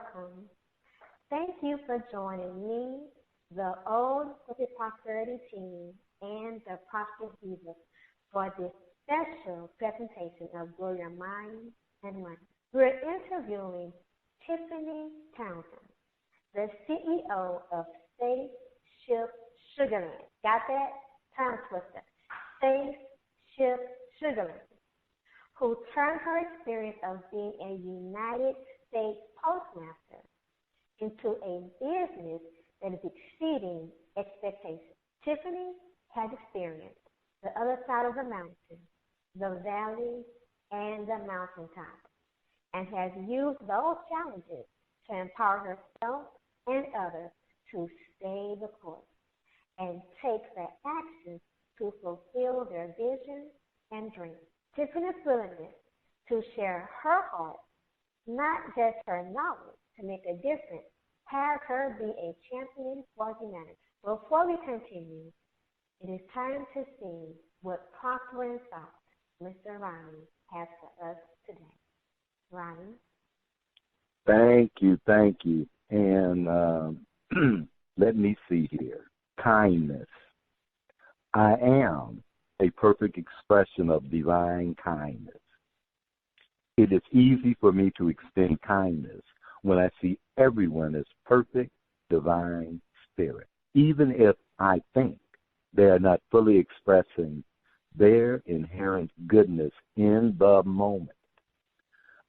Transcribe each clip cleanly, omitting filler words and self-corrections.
welcome. Thank you for joining me, the Old Wicked Prosperity team, and the Prosperous Diva for this special presentation of Grow Your Mind and Money. We're interviewing Tiffany Townsend, the CEO of Spaceship Sugarland. Got that? Tongue twister. Spaceship Sugarland, who turned her experience of being a United States Postmaster into a business that is exceeding expectations. Tiffany has experienced the other side of the mountain, the valley, and the mountaintop, and has used those challenges to empower herself and others to stay the course and take the action to fulfill their vision and dreams. Tiffany's willingness to share her heart, not just her knowledge, to make a difference, has her be a champion for humanity. Before we continue, it is time to see what Prospering Thought Mr. Ronnie has for us today. Ronnie? Thank you. And let me see here. Kindness. I am a perfect expression of divine kindness. It is easy for me to extend kindness when I see everyone as perfect, divine spirit, even if I think they are not fully expressing their inherent goodness in the moment.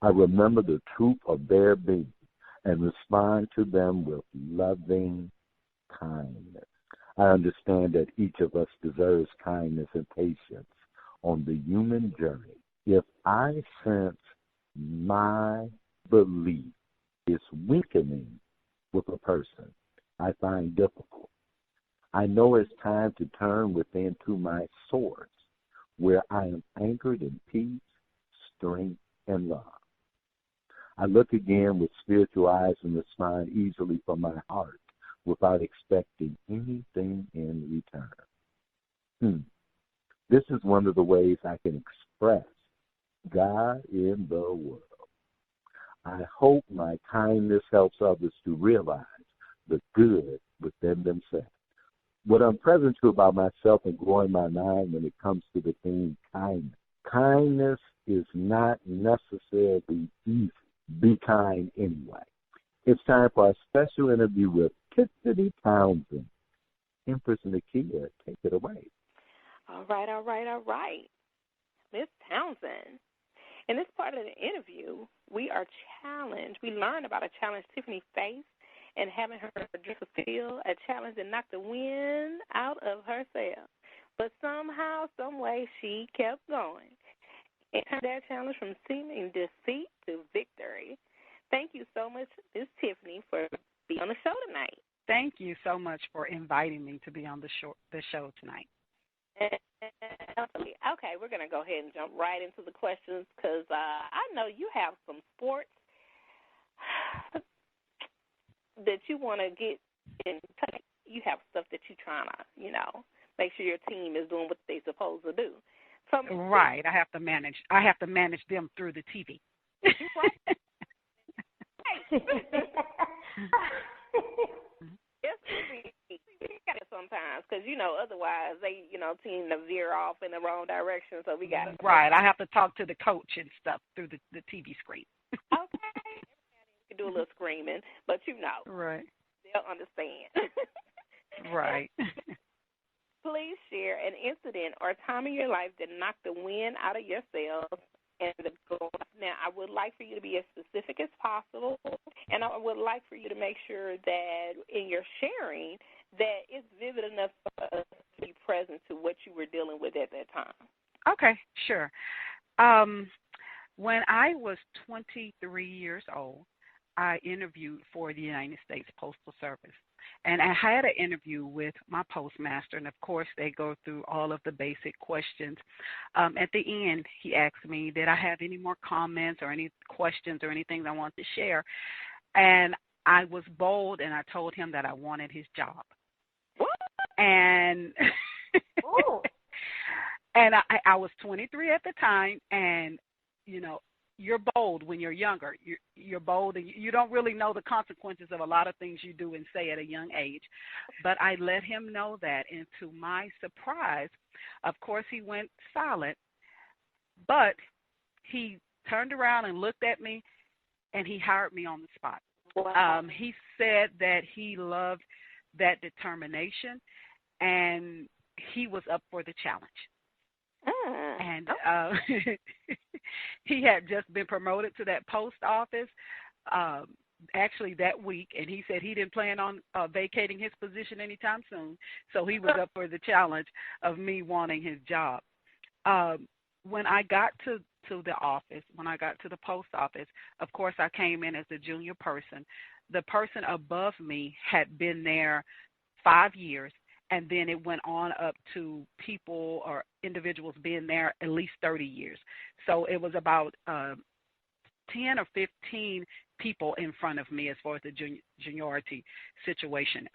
I remember the truth of their being and respond to them with loving kindness. I understand that each of us deserves kindness and patience on the human journey. If I sense my belief is weakening with a person I find difficult, I know it's time to turn within to my source, where I am anchored in peace, strength, and love. I look again with spiritual eyes and respond easily from my heart without expecting anything in return. This is one of the ways I can express God in the world. I hope my kindness helps others to realize the good within themselves. What I'm present to about myself and growing my mind when it comes to the theme kindness. Kindness is not necessarily easy. Be kind anyway. It's time for our special interview with Tiffany Townsend. Empress Nakia, take it away. All right. Miss Townsend. In this part of the interview, we are challenged. We learn about a challenge Tiffany faced and having her just fulfill a challenge that knocked the wind out of her sails. But somehow, some way, she kept going and turned that challenge from seeming defeat to victory. Thank you so much, Miss Tiffany, for being on the show tonight. Thank you so much for inviting me to be on the show tonight. Okay, we're going to go ahead and jump right into the questions because I know you have some sports that you want to get in touch. You have stuff that you're trying to, make sure your team is doing what they're supposed to do. Right. I have to manage them through the TV. Right. Sometimes, because otherwise they tend to veer off in the wrong direction. So we got right. I have to talk to the coach and stuff through the TV screen. Okay, you can do a little screaming, but right, they'll understand. Right. Please share an incident or time in your life that knocked the wind out of your sails and the goal. Now, I would like for you to be as specific as possible, and I would like for you to make sure that in your sharing that it's vivid enough for us to be present to what you were dealing with at that time. Okay, sure. When I was 23 years old, I interviewed for the United States Postal Service. And I had an interview with my postmaster, and, of course, they go through all of the basic questions. At the end, he asked me, did I have any more comments or any questions or anything I wanted to share? And I was bold, and I told him that I wanted his job. What? And and I was 23 at the time, and, you're bold when you're younger. You're bold, and you don't really know the consequences of a lot of things you do and say at a young age. But I let him know that, and to my surprise, of course, he went silent, but he turned around and looked at me, and he hired me on the spot. Wow. He said that he loved that determination, and he was up for the challenge. And he had just been promoted to that post office actually that week, and he said he didn't plan on vacating his position anytime soon, so he was up for the challenge of me wanting his job. When I got to the office, when I got to the post office, of course I came in as a junior person. The person above me had been there 5 years, and then it went on up to people or individuals being there at least 30 years. So it was about 10 or 15 people in front of me as far as the juniority situation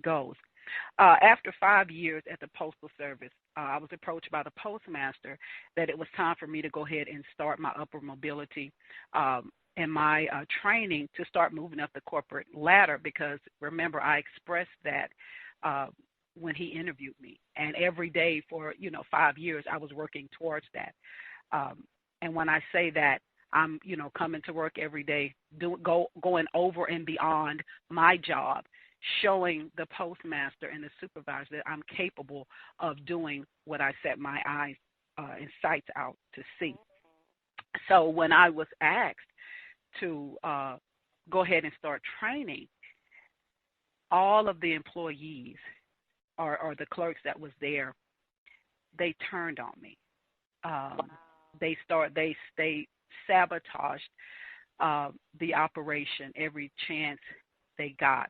goes. After 5 years at the Postal Service, I was approached by the Postmaster that it was time for me to go ahead and start my upward mobility and my training to start moving up the corporate ladder, because, remember, I expressed that when he interviewed me. And every day for, 5 years, I was working towards that. And when I say that, I'm, coming to work every day, going over and beyond my job, showing the postmaster and the supervisor that I'm capable of doing what I set my eyes and sights out to see. So when I was asked to go ahead and start training, all of the employees or the clerks that was there, they turned on me. They sabotaged the operation every chance they got.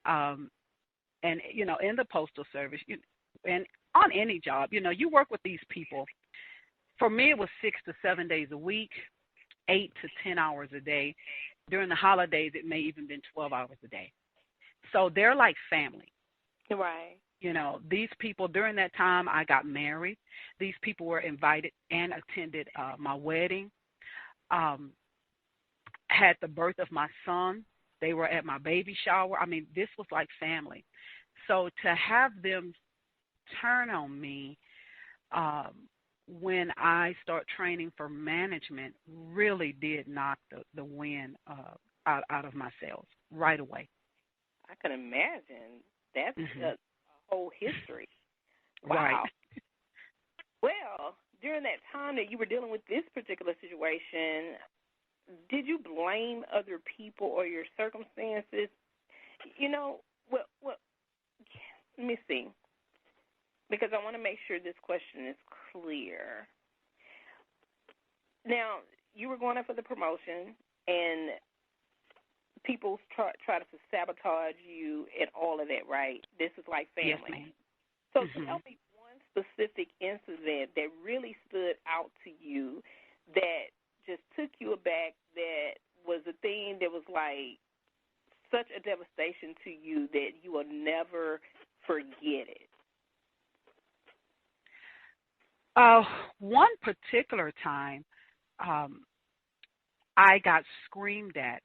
And, in the Postal Service, and on any job, you work with these people. For me, it was 6 to 7 days a week, 8 to 10 hours a day. During the holidays, it may even been 12 hours a day. So they're like family. Right. These people, during that time, I got married. These people were invited and attended my wedding, had the birth of my son. They were at my baby shower. I mean, this was like family. So to have them turn on me when I start training for management really did knock the wind out of my sails right away. I can imagine. That's a whole history. Wow. Right. Well, during that time that you were dealing with this particular situation, did you blame other people or your circumstances? Well, let me see, because I want to make sure this question is clear. Now, you were going up for the promotion, and people try to sabotage you and all of that, right? This is like family. Yes, ma'am. So tell me one specific incident that really stood out to you that just took you aback, that was a thing that was like such a devastation to you that you will never forget it. One particular time, I got screamed at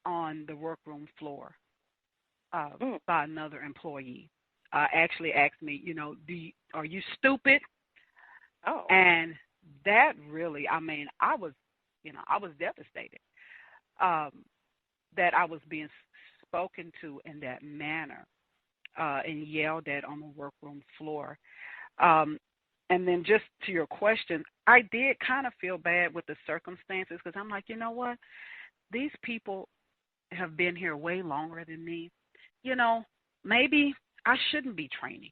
on the workroom floor by another employee. Actually asked me, are you stupid? Oh. And that really, I was devastated that I was being spoken to in that manner and yelled at on the workroom floor. And then just to your question, I did kind of feel bad with the circumstances, because I'm like, you know what? These people have been here way longer than me. Maybe I shouldn't be training.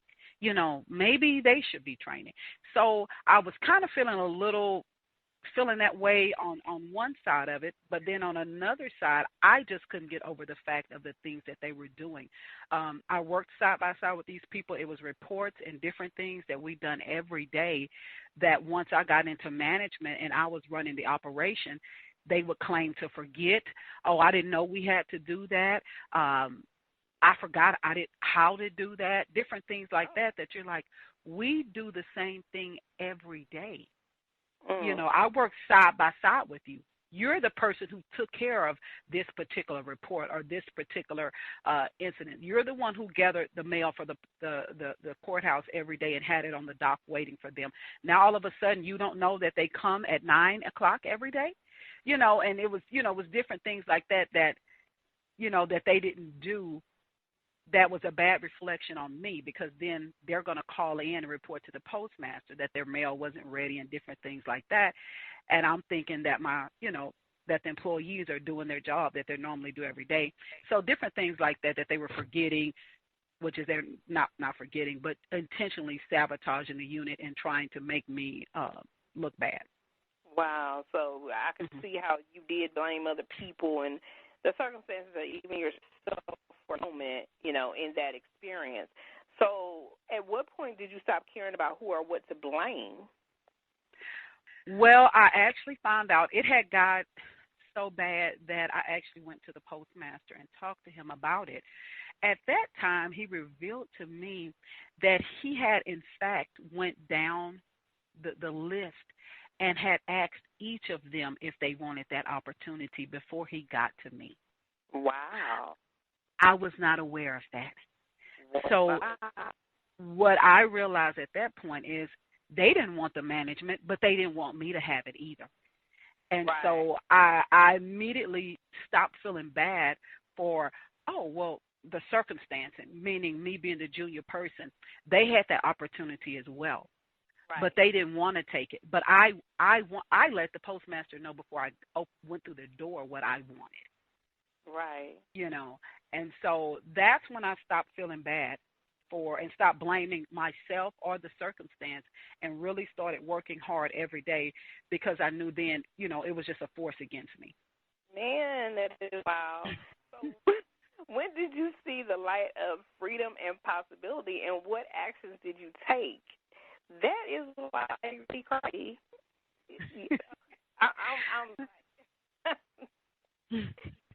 Maybe they should be training. So I was kind of feeling that way on one side of it, but then on another side, I just couldn't get over the fact of the things that they were doing. I worked side by side with these people. It was reports and different things that we done every day that once I got into management and I was running the operation, they would claim to forget. Oh, I didn't know we had to do that. I forgot how to do that. Different things like that you're like, we do the same thing every day. You know, I worked side by side with you. You're the person who took care of this particular report or this particular incident. You're the one who gathered the mail for the courthouse every day and had it on the dock waiting for them. Now, all of a sudden, you don't know that they come at 9 o'clock every day? You know, and it was, you know, it was different things like that, you know, that they didn't do. That was a bad reflection on me, because then they're going to call in and report to the postmaster that their mail wasn't ready and different things like that. And I'm thinking that that the employees are doing their job that they normally do every day. So different things like that they were forgetting, which is they're not forgetting, but intentionally sabotaging the unit and trying to make me look bad. Wow. So I can see how you did blame other people and the circumstances of even yourself for a moment, you know, in that experience. So at what point did you stop caring about who or what to blame? Well, I actually found out it had got so bad that I actually went to the postmaster and talked to him about it. At that time, he revealed to me that he had, in fact, went down the list and had asked each of them if they wanted that opportunity before he got to me. Wow. I was not aware of that. So what I realized at that point is they didn't want the management, but they didn't want me to have it either. And so I immediately stopped feeling bad for, the circumstance, meaning me being the junior person. They had that opportunity as well. But they didn't want to take it. But I let the postmaster know before I went through the door what I wanted. Right. You know, and so that's when I stopped feeling bad and stopped blaming myself or the circumstance and really started working hard every day, because I knew then, you know, it was just a force against me. Man, that is wow. So when did you see the light of freedom and possibility, and what actions did you take? That is why I really crazy. I'm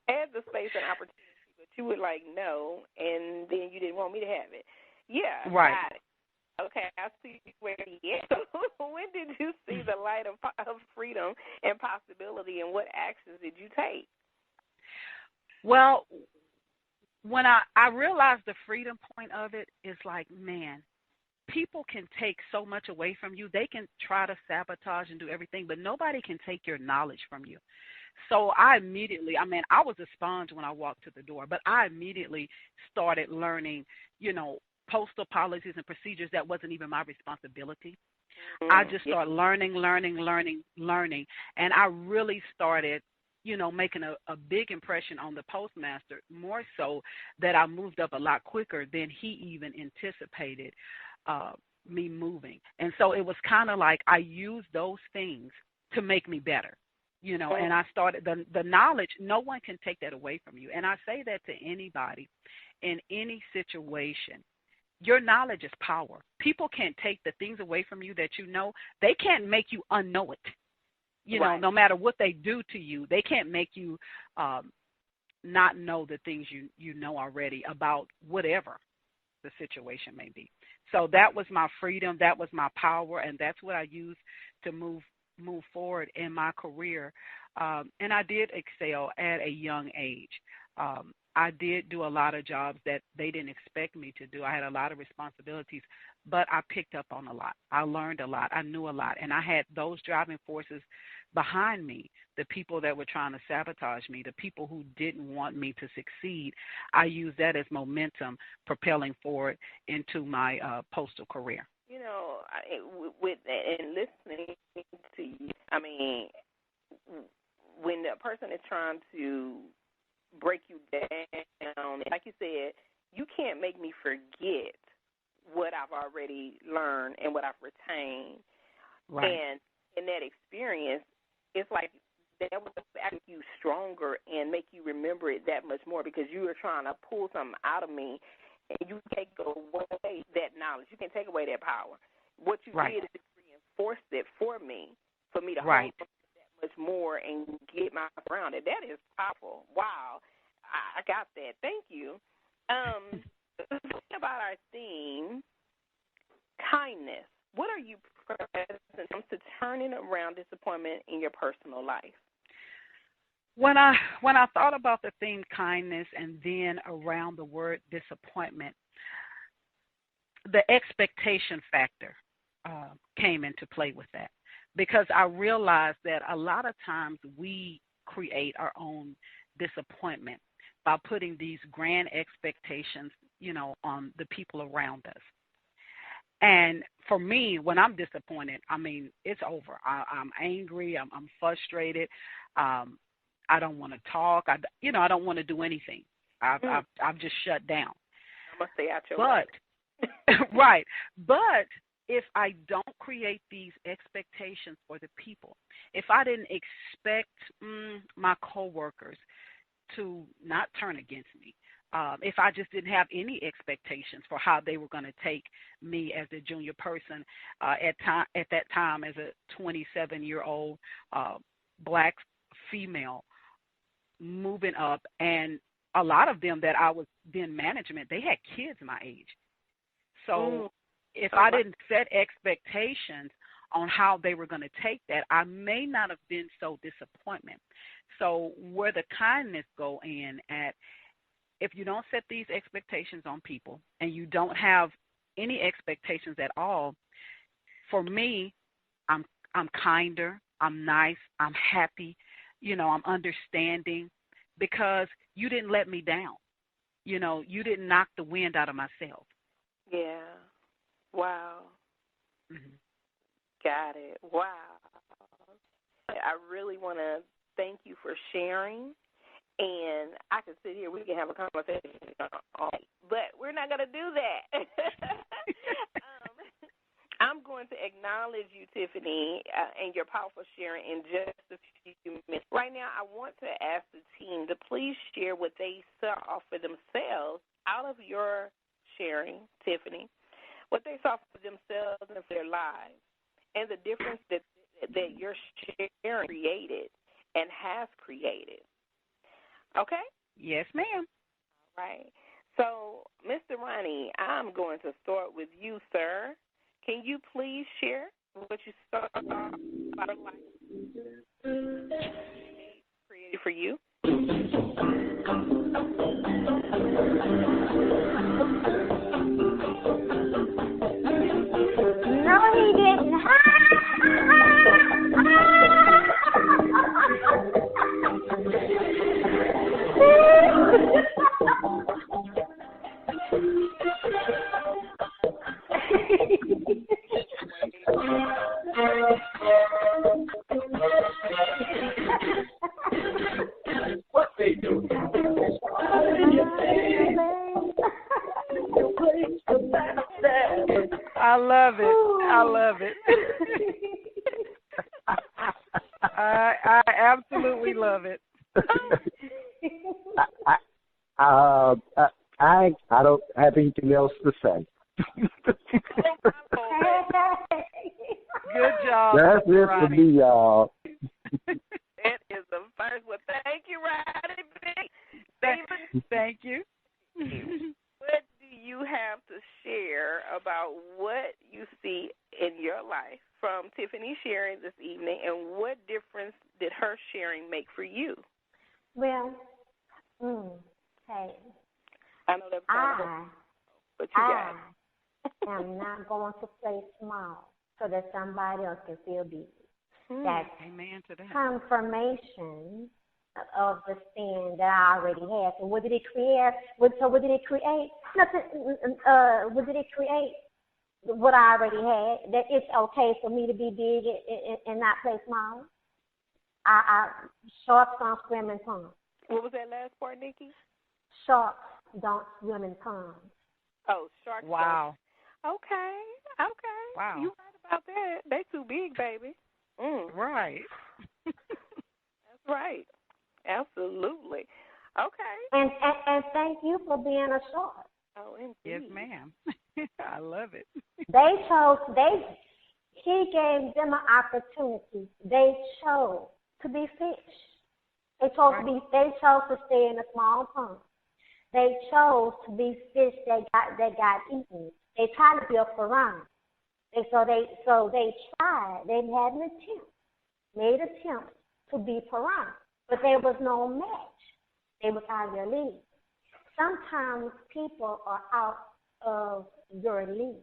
had the space and opportunity, but you were like, no, and then you didn't want me to have it. Yeah, right. Got it. Okay, I see where he is. When did you see the light of freedom and possibility, and what actions did you take? Well, when I realized the freedom point of it is like, man, people can take so much away from you. They can try to sabotage and do everything, but nobody can take your knowledge from you. So I immediately, I was a sponge when I walked to the door, but I immediately started learning, you know, postal policies and procedures that wasn't even my responsibility. I just started learning, and I really started, you know, making a big impression on the postmaster, more so that I moved up a lot quicker than he even anticipated me moving. And so it was kind of like I used those things to make me better. You know, and I started the knowledge, no one can take that away from you. And I say that to anybody in any situation. Your knowledge is power. People can't take the things away from you that you know. They can't make you unknow it. You know, no matter what they do to you, they can't make you not know the things you know already about whatever the situation may be. So that was my freedom. That was my power. And that's what I used to move forward in my career. And I did excel at a young age. I did do a lot of jobs that they didn't expect me to do. I had a lot of responsibilities, but I picked up on a lot. I learned a lot. I knew a lot. And I had those driving forces behind me, the people that were trying to sabotage me, the people who didn't want me to succeed. I used that as momentum propelling forward into my postal career. You know, with and listening to you, I mean, when a person is trying to break you down, like you said, you can't make me forget what I've already learned and what I've retained. Right. And in that experience, it's like that will make you stronger and make you remember it that much more, because you are trying to pull something out of me. And you take away that knowledge. You can take away that power. What you did is reinforce it for me to hold that much more and get my around it. That is powerful. Wow. I got that. Thank you. About our theme, kindness. what are you present to turning around disappointment in your personal life? When I thought about the theme kindness and then around the word disappointment, the expectation factor came into play with that, because I realized that a lot of times we create our own disappointment by putting these grand expectations, on the people around us. And for me, when I'm disappointed, I mean, it's over. I'm angry. I'm frustrated. I don't want to talk. I don't want to do anything. I've just shut down. I'm gonna stay out your way. Right. But if I don't create these expectations for the people, if I didn't expect my coworkers to not turn against me, if I just didn't have any expectations for how they were going to take me as a junior person at that time as a 27-year-old black female moving up, and a lot of them that I was then management, they had kids my age. So if I didn't set expectations on how they were going to take that, I may not have been so disappointment. So where the kindness go in at, if you don't set these expectations on people and you don't have any expectations at all, for me, I'm kinder, I'm nice, I'm happy, I'm understanding, because you didn't let me down. You didn't knock the wind out of my sails. Yeah. Wow. Mm-hmm. Got it. Wow. I really want to thank you for sharing. And I could sit here, we can have a conversation all night, but we're not going to do that. I'm going to acknowledge you, Tiffany, and your powerful sharing in just a few minutes. Right now, I want to ask the team to please share what they saw for themselves out of your sharing, Tiffany, what they saw for themselves and for their lives, and the difference that your sharing created and has created. Okay? Yes, ma'am. All right. So, Mr. Ronnie, I'm going to start with you, sir. Can you please share what you saw about a life created for you? No, he didn't. What they do? I love it. I love it. I absolutely love it. I don't have anything else to say. Good job. That's it for me, y'all. That is the first one. Thank you, Rodney. Thank you. What do you have to share about what you see in your life from Tiffany sharing this evening, and what difference did her sharing make for you? Well, hey, I know that's kind of but you got it. am not going to play small so that somebody else can feel busy. That's amen to that. Confirmation of the sin that I already had. So what did it create? What did it create? Nothing. What did it create? What I already had. That it's okay for me to be big and not play small. Sharks don't swim in ponds. What was that last part, Nikki? Sharks don't swim in ponds. Oh, sharks. Wow. Okay. Wow. You right about that. They too big, baby. Right. That's right. Absolutely. Okay. And thank you for being a shark. Oh, indeed. Yes, ma'am. I love it. He gave them an opportunity. They chose to be fish. They chose to stay in a small pond. They chose to be fish that got eaten. They tried to be a piranha. And so they tried. They had made attempts to be piranha, but there was no match. They was out of their league. Sometimes people are out of your league.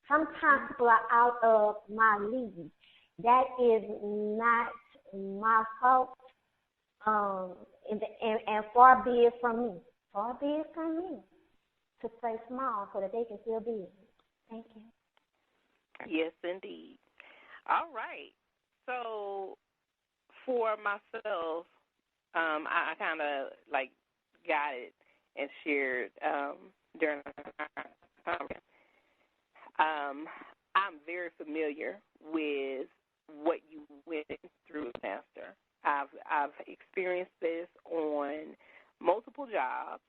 Sometimes people are out of my league. That is not my fault. And far be it from me. Far be it from me to play small so that they can feel big. Thank you. Yes, indeed. All right. So for myself, I kind of like got it and shared during our conference. I'm very familiar with what you went through, Master. I've experienced this on multiple jobs,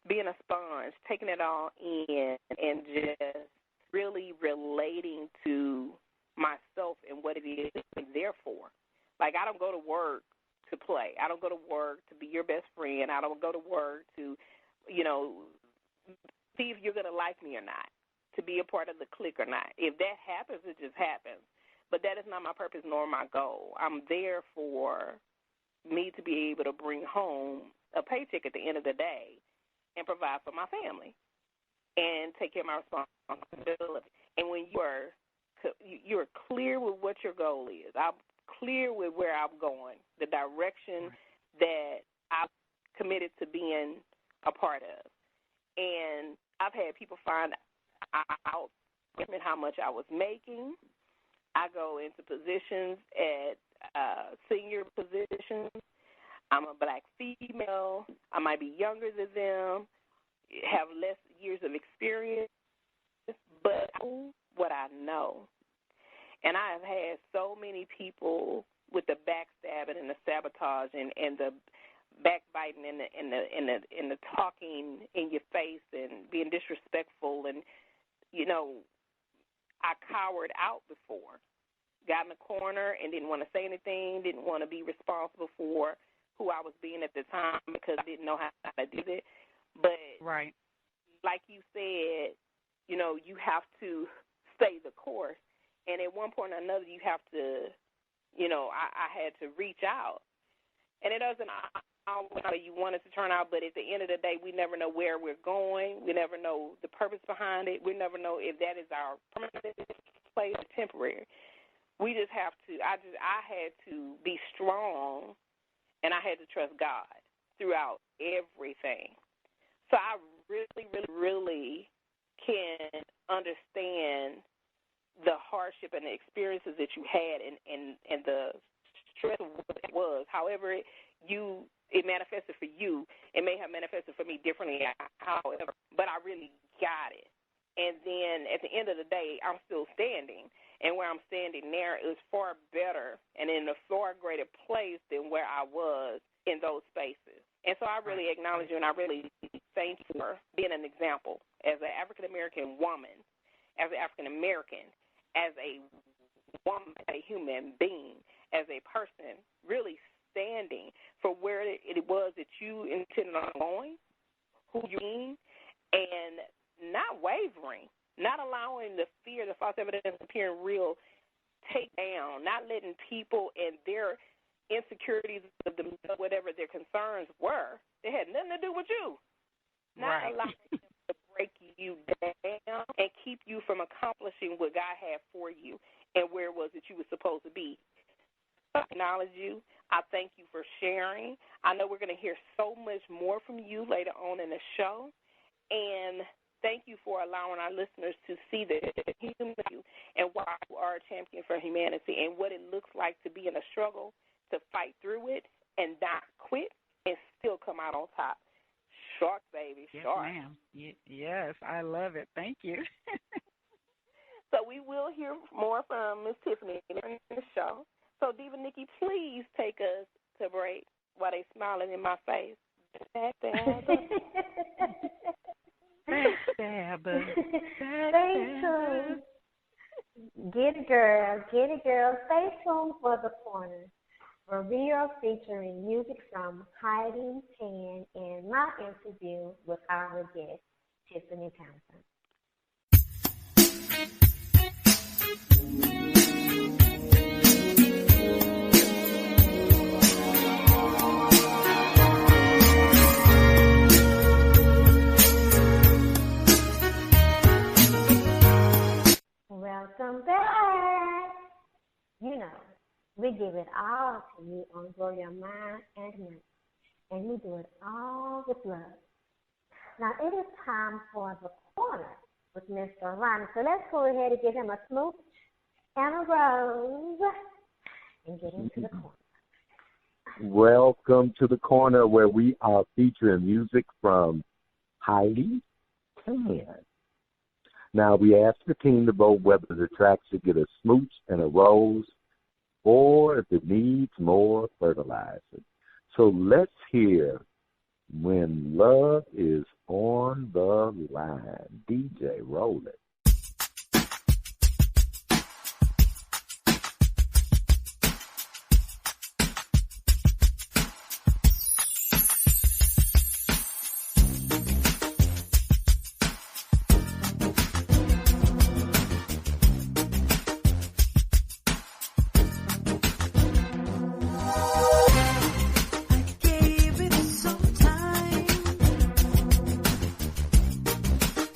being a sponge, taking it all in, and just really relating to myself and what it is I'm there for. Like, I don't go to work to play. I don't go to work to be your best friend. I don't go to work to, see if you're going to like me or not, to be a part of the clique or not. If that happens, it just happens. But that is not my purpose nor my goal. I'm there for me to be able to bring home a paycheck at the end of the day and provide for my family and take care of my responsibility. And when you're clear with what your goal is, I'm clear with where I'm going, the direction that I'm committed to being a part of. And I've had people find out how much I was making. I go into positions at senior positions. I'm a black female. I might be younger than them, have less years of experience, but I know what I know. And I have had so many people with the backstabbing and the sabotage and the backbiting and the talking in your face and being disrespectful, and I cowered out before. Got in the corner and didn't want to say anything, didn't want to be responsible for who I was being at the time because I didn't know how to do it. But like you said, you have to stay the course. And at one point or another, you have to, I had to reach out. And it doesn't always how you want it to turn out, but at the end of the day, we never know where we're going. We never know the purpose behind it. We never know if that is our permanent place or temporary. We just have to, I had to be strong, and I had to trust God throughout everything. So I really, really, really can understand the hardship and the experiences that you had and the stress of what it was. However, it manifested for you. It may have manifested for me differently, however, but I really got it. And then at the end of the day, I'm still standing. And where I'm standing there is far better and in a far greater place than where I was in those spaces. And so I really acknowledge you, and I really thank you for being an example as an African-American woman, as an African-American, as a woman, a human being, as a person, really standing for where it was that you intended on going, who you mean, and not wavering, not allowing the fear, the false evidence appearing real, take down, not letting people and their insecurities, whatever their concerns were, they had nothing to do with you. Not allowing them to break you down and keep you from accomplishing what God had for you and where it was that you were supposed to be. I acknowledge you. I thank you for sharing. I know we're going to hear so much more from you later on in the show. And thank you for allowing our listeners to see the human you and why you are a champion for humanity and what it looks like to be in a struggle, to fight through it and not quit and still come out on top. Shark, baby, shark. Yes, ma'am. Yes, I love it. Thank you. So we will hear more from Miss Tiffany in the show. So, Diva Nikki, please take us to break while they smiling in my face. Backstabbers. Backstabbers. Stay tuned. Get it, girl. Get it, girl. Stay tuned for The Corner, where we are featuring music from Heidi Tan and my interview with our guest, Tiffany Townsend. Welcome back. You know, we give it all to you on Grow Your Mind and Money, and we do it all with love. Now it is time for the corner with Mr. Ronnie. So let's go ahead and give him a smooch and a rose and get into the corner. Welcome to the corner where we are featuring music from Heidi Tan. Now, we ask the team to vote whether the track should get a smooch and a rose or if it needs more fertilizer. So let's hear When Love is on the Line. DJ, roll it.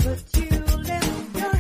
But you let go.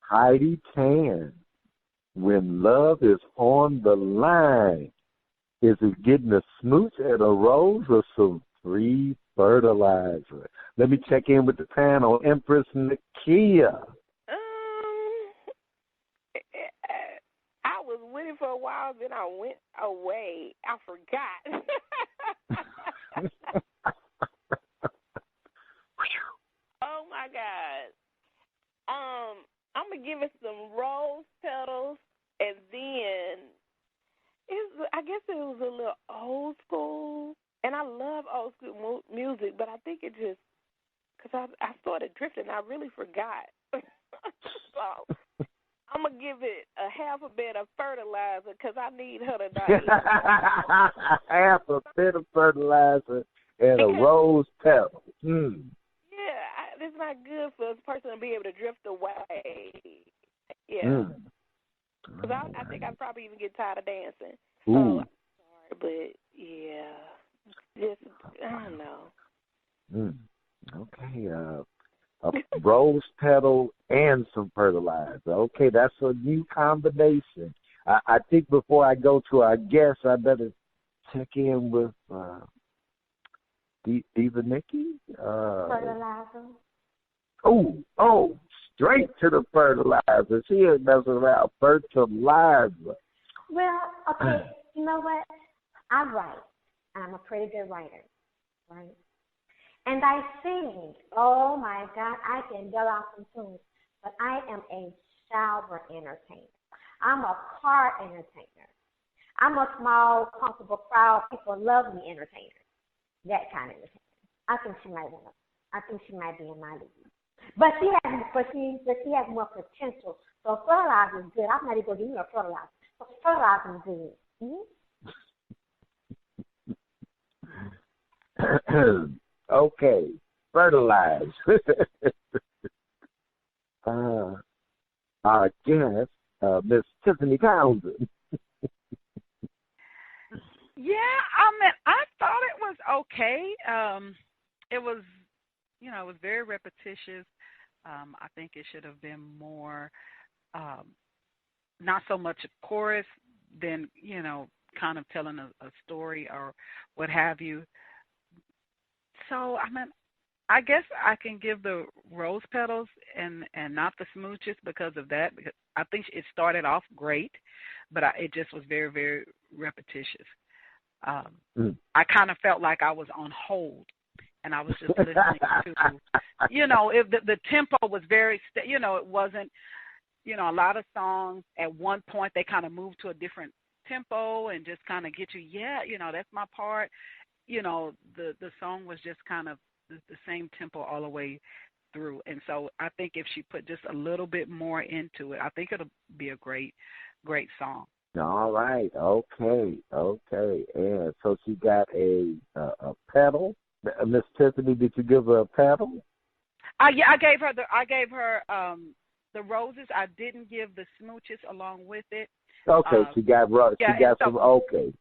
Heidi Tan, when love is on the line, is it getting a smooch and a rose or some free fertilizer? Let me check in with the panel. Empress Nakia. I was with it for a while, then I went away. I forgot. Oh my God. I'm gonna give it some rose petals, and then I guess it was a little old school, and I love old school music, but I think it just because I started drifting, I really forgot. So I'm gonna give it a half a bit of fertilizer because I need her to die. Half a bit of fertilizer and a rose petal. Yeah, it's not good for a person to be able to drift away. Yeah. Because I think I'd probably even get tired of dancing. So I'm sorry, but yeah, just I don't know. Okay, a rose petal and some fertilizer. Okay, that's a new combination. I think before I go to our guest, I better check in with Diva Nikki. Fertilizer. Oh, straight to the fertilizer. She ain't messing around. Fertilizer. Well, okay, you know what? I write. I'm a pretty good writer, right? And I sing. Oh, my God, I can yell out some tunes. But I am a shower entertainer. I'm a car entertainer. I'm a small, comfortable, proud, people love me entertainer. That kind of entertainer. I think she might be in my league. But she has more potential. So fertilizer is good. I'm not even going to give you a fertilizer. So fertilizer is good. Okay, fertilize. Our guest, Miss Tiffany Townsend. Yeah, I thought it was okay. It was, it was very repetitious. I think it should have been more, not so much a chorus than, kind of telling a story or what have you. So, I guess I can give the rose petals and not the smooches because of that. Because I think it started off great, but it just was very, very repetitious. I kind of felt like I was on hold, and I was just listening to, if the tempo was very, it wasn't, a lot of songs at one point they kind of moved to a different tempo and just kind of get you, that's my part. The song was just kind of the same tempo all the way through. And so I think if she put just a little bit more into it, I think it'll be a great, great song. All right. Okay. And so she got a pedal. Miss Tiffany, did you give her a pedal? Yeah, I gave her the roses. I didn't give the smooches along with it. Okay, she got roses. Yeah, she got some roses.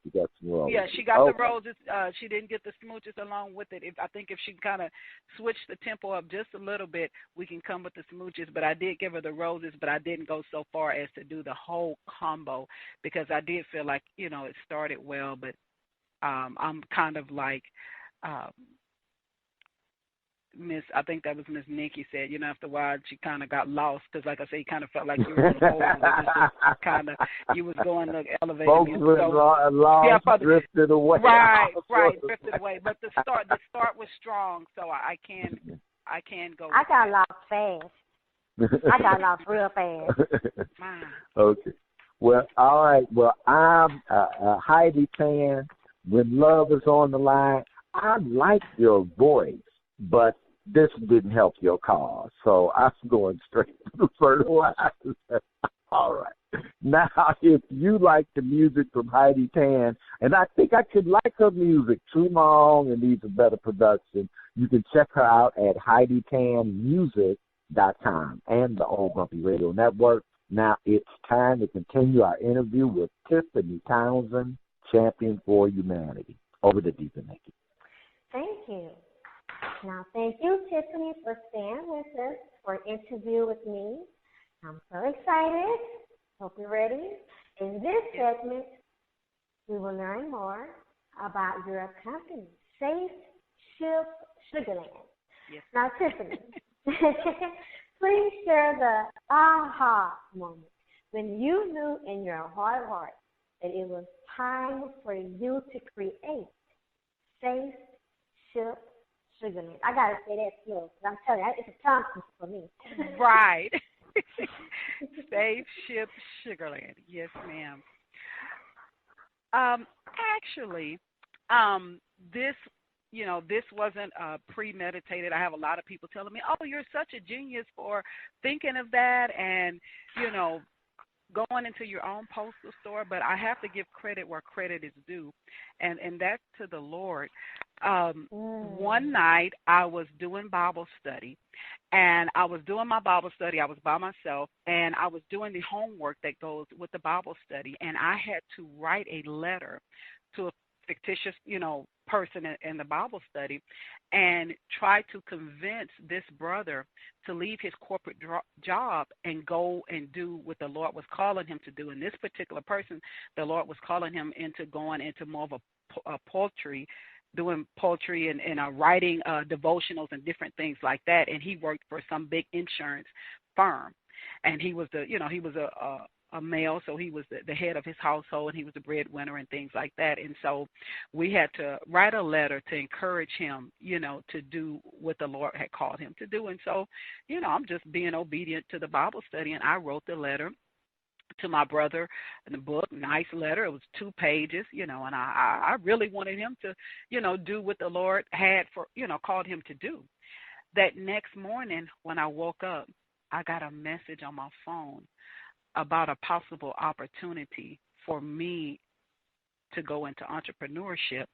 Yeah, she got the roses. She didn't get the smooches along with it. I think if she kind of switched the tempo up just a little bit, we can come with the smooches. But I did give her the roses, but I didn't go so far as to do the whole combo because I did feel like, it started well, but I'm kind of like I think that was Miss Nikki said, after a while she kind of got lost because, like I say, you kind of felt like you were on hold. It was just kind of, you was going to elevate. Folks were lost, drifted away. Right, drifted away. But the start was strong, so I can go. I got lost fast. I got lost real fast. Okay. Well, all right. Well, I'm Heidi Tan. When love is on the line, I like your voice, but this didn't help your cause, so I'm going straight to the fertilizer. All right. Now, if you like the music from Heidi Tan, and I think I could like her music too long and needs a better production, you can check her out at HeidiTanMusic.com and the Old Grumpy Radio Network. Now it's time to continue our interview with Tiffany Townsend, Champion for Humanity. Over to Diva Nikki. Thank you. Now, thank you, Tiffany, for staying with us for an interview with me. I'm so excited. Hope you're ready. In this segment, we will learn more about your company, Safe Ship Sugarland. Yes. Now, Tiffany, please share the aha moment when you knew in your heart of hearts that it was time for you to create Safe Ship Sugarland. I got to say that slow because I'm telling you, it's a tongue twister for me. Right. Safe Ship Sugarland. Yes, ma'am. Actually, this, this wasn't premeditated. I have a lot of people telling me, "Oh, you're such a genius for thinking of that," and going into your own postal store. But I have to give credit where credit is due, and that's to the Lord. One night I was doing Bible study, and I was doing my Bible study. I was by myself, and I was doing the homework that goes with the Bible study, and I had to write a letter to a fictitious, person in the Bible study, and try to convince this brother to leave his corporate job and go and do what the Lord was calling him to do. And this particular person, the Lord was calling him into going into more of a poultry, doing poultry and writing devotionals and different things like that. And he worked for some big insurance firm, and he was he was a male, so he was the head of his household, and he was the breadwinner and things like that. And so we had to write a letter to encourage him, to do what the Lord had called him to do. And so, I'm just being obedient to the Bible study, and I wrote the letter to my brother in the book, nice letter. It was 2 pages, and I really wanted him to, do what the Lord had called him to do. That next morning when I woke up, I got a message on my phone about a possible opportunity for me to go into entrepreneurship.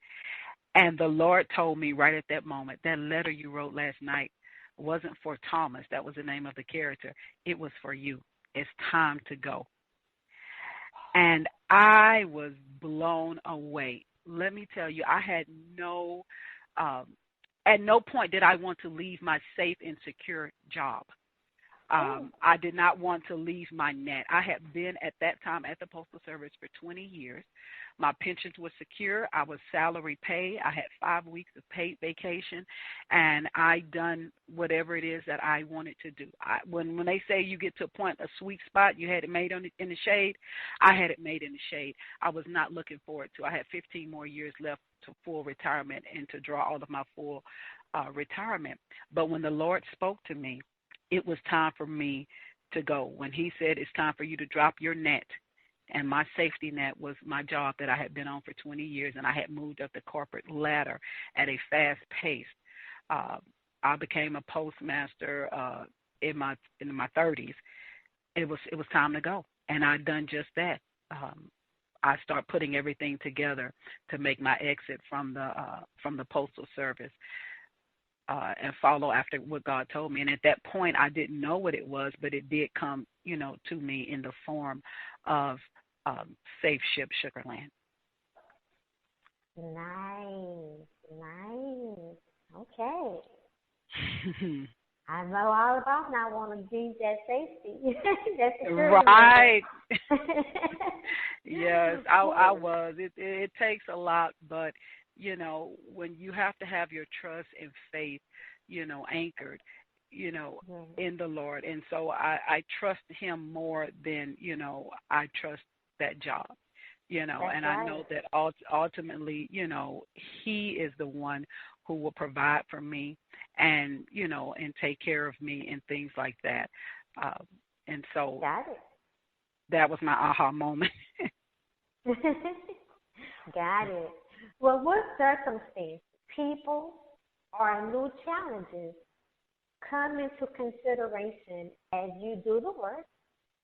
And the Lord told me right at that moment, that letter you wrote last night wasn't for Thomas. That was the name of the character. It was for you. It's time to go. And I was blown away. Let me tell you, I had at no point did I want to leave my safe and secure job. I did not want to leave my net. I had been at that time at the Postal Service for 20 years. My pensions were secure. I was salary pay. I had 5 weeks of paid vacation, and I done whatever it is that I wanted to do. When they say you get to a point, a sweet spot, you had it made in the shade, I had it made in the shade. I was not looking forward to. I had 15 more years left to full retirement and to draw all of my full retirement. But when the Lord spoke to me, it was time for me to go. When he said it's time for you to drop your net, and my safety net was my job that I had been on for 20 years, and I had moved up the corporate ladder at a fast pace. I became a postmaster in my 30s. It was time to go, and I'd done just that. I started putting everything together to make my exit from the Postal Service. And follow after what God told me. And at that point, I didn't know what it was, but it did come, to me in the form of Safe Ship Sugarland. Nice. Okay. I know all about now. I want to be that safety. That's right. Yes, I was. It takes a lot, but when you have to have your trust and faith, anchored, in the Lord. And so I trust him more than, I trust that job, That's and right. I know that ultimately, he is the one who will provide for me and, and take care of me and things like that. And so Got it. that was my aha moment. Got it. Well, what circumstances, people, or new challenges come into consideration as you do the work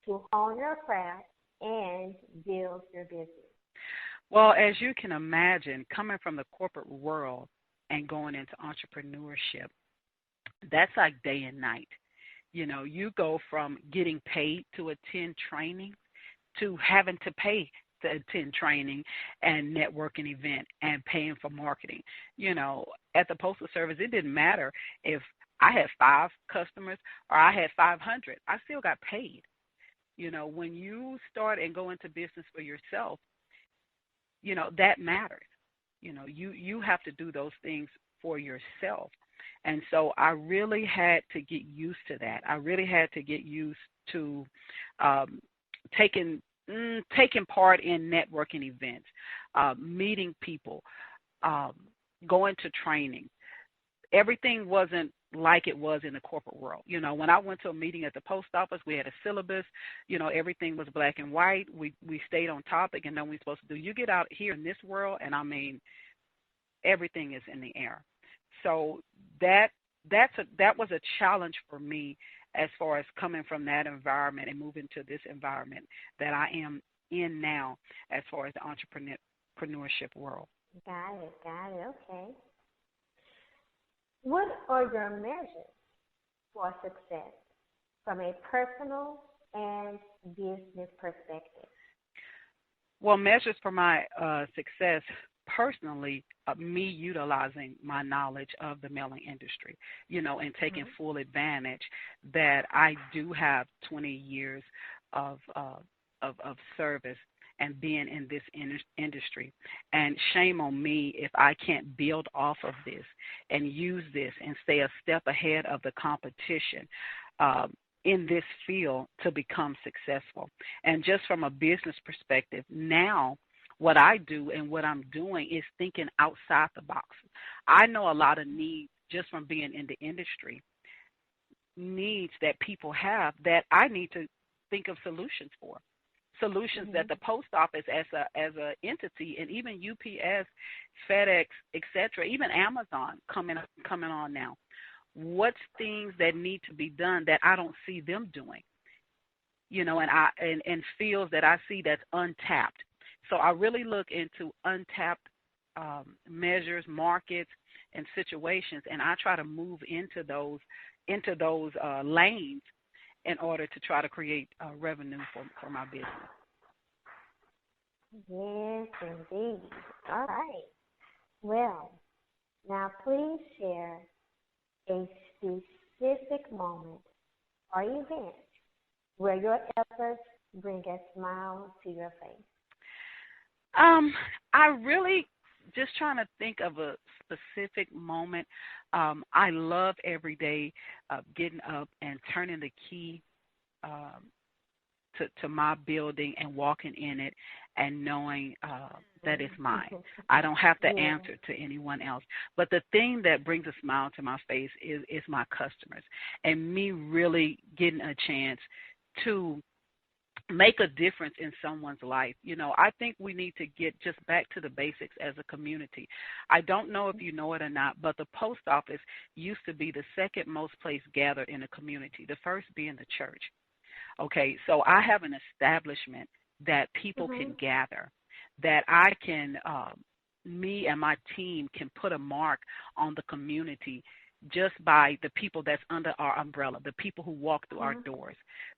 to hone your craft and build your business? Well, as you can imagine, coming from the corporate world and going into entrepreneurship, that's like day and night. You go from getting paid to attend training to having to pay to attend training and networking event and paying for marketing. At the Postal Service, it didn't matter if I had 5 customers or I had 500. I still got paid. When you start and go into business for yourself, that matters. You have to do those things for yourself. And so I really had to get used to that. I really had to get used to taking part in networking events, meeting people, going to training. Everything wasn't like it was in the corporate world. When I went to a meeting at the post office, we had a syllabus. Everything was black and white. We stayed on topic and know what we're supposed to do. You get out here in this world, and I mean, everything is in the air. So that was a challenge for me as far as coming from that environment and moving to this environment that I am in now as far as the entrepreneurship world. Got it. Okay. What are your measures for success from a personal and business perspective? Well, measures for my success personally, me utilizing my knowledge of the mailing industry, and taking full advantage that I do have 20 years of service and being in this industry. And shame on me if I can't build off of this and use this and stay a step ahead of the competition in this field to become successful. And just from a business perspective, now what I do and what I'm doing is thinking outside the box. I know a lot of needs just from being in the industry, needs that people have that I need to think of solutions for. Solutions that the post office as a entity, and even UPS, FedEx, etc., even Amazon coming on now. What's things that need to be done that I don't see them doing? And fields that I see that's untapped. So I really look into untapped measures, markets, and situations, and I try to move into those lanes in order to try to create revenue for my business. Yes, indeed. All right. Well, now please share a specific moment or event where your efforts bring a smile to your face. I really just trying to think of a specific moment. I love every day getting up and turning the key to my building and walking in it and knowing that it's mine. I don't have to answer to anyone else. But the thing that brings a smile to my face is my customers and me really getting a chance to make a difference in someone's life. I think we need to get just back to the basics as a community. I don't know if you know it or not, but the post office used to be the second most place gathered in a community, the first being the church. Okay, so I have an establishment that people can gather, that I can, me and my team can put a mark on the community just by the people that's under our umbrella, the people who walk through our doors,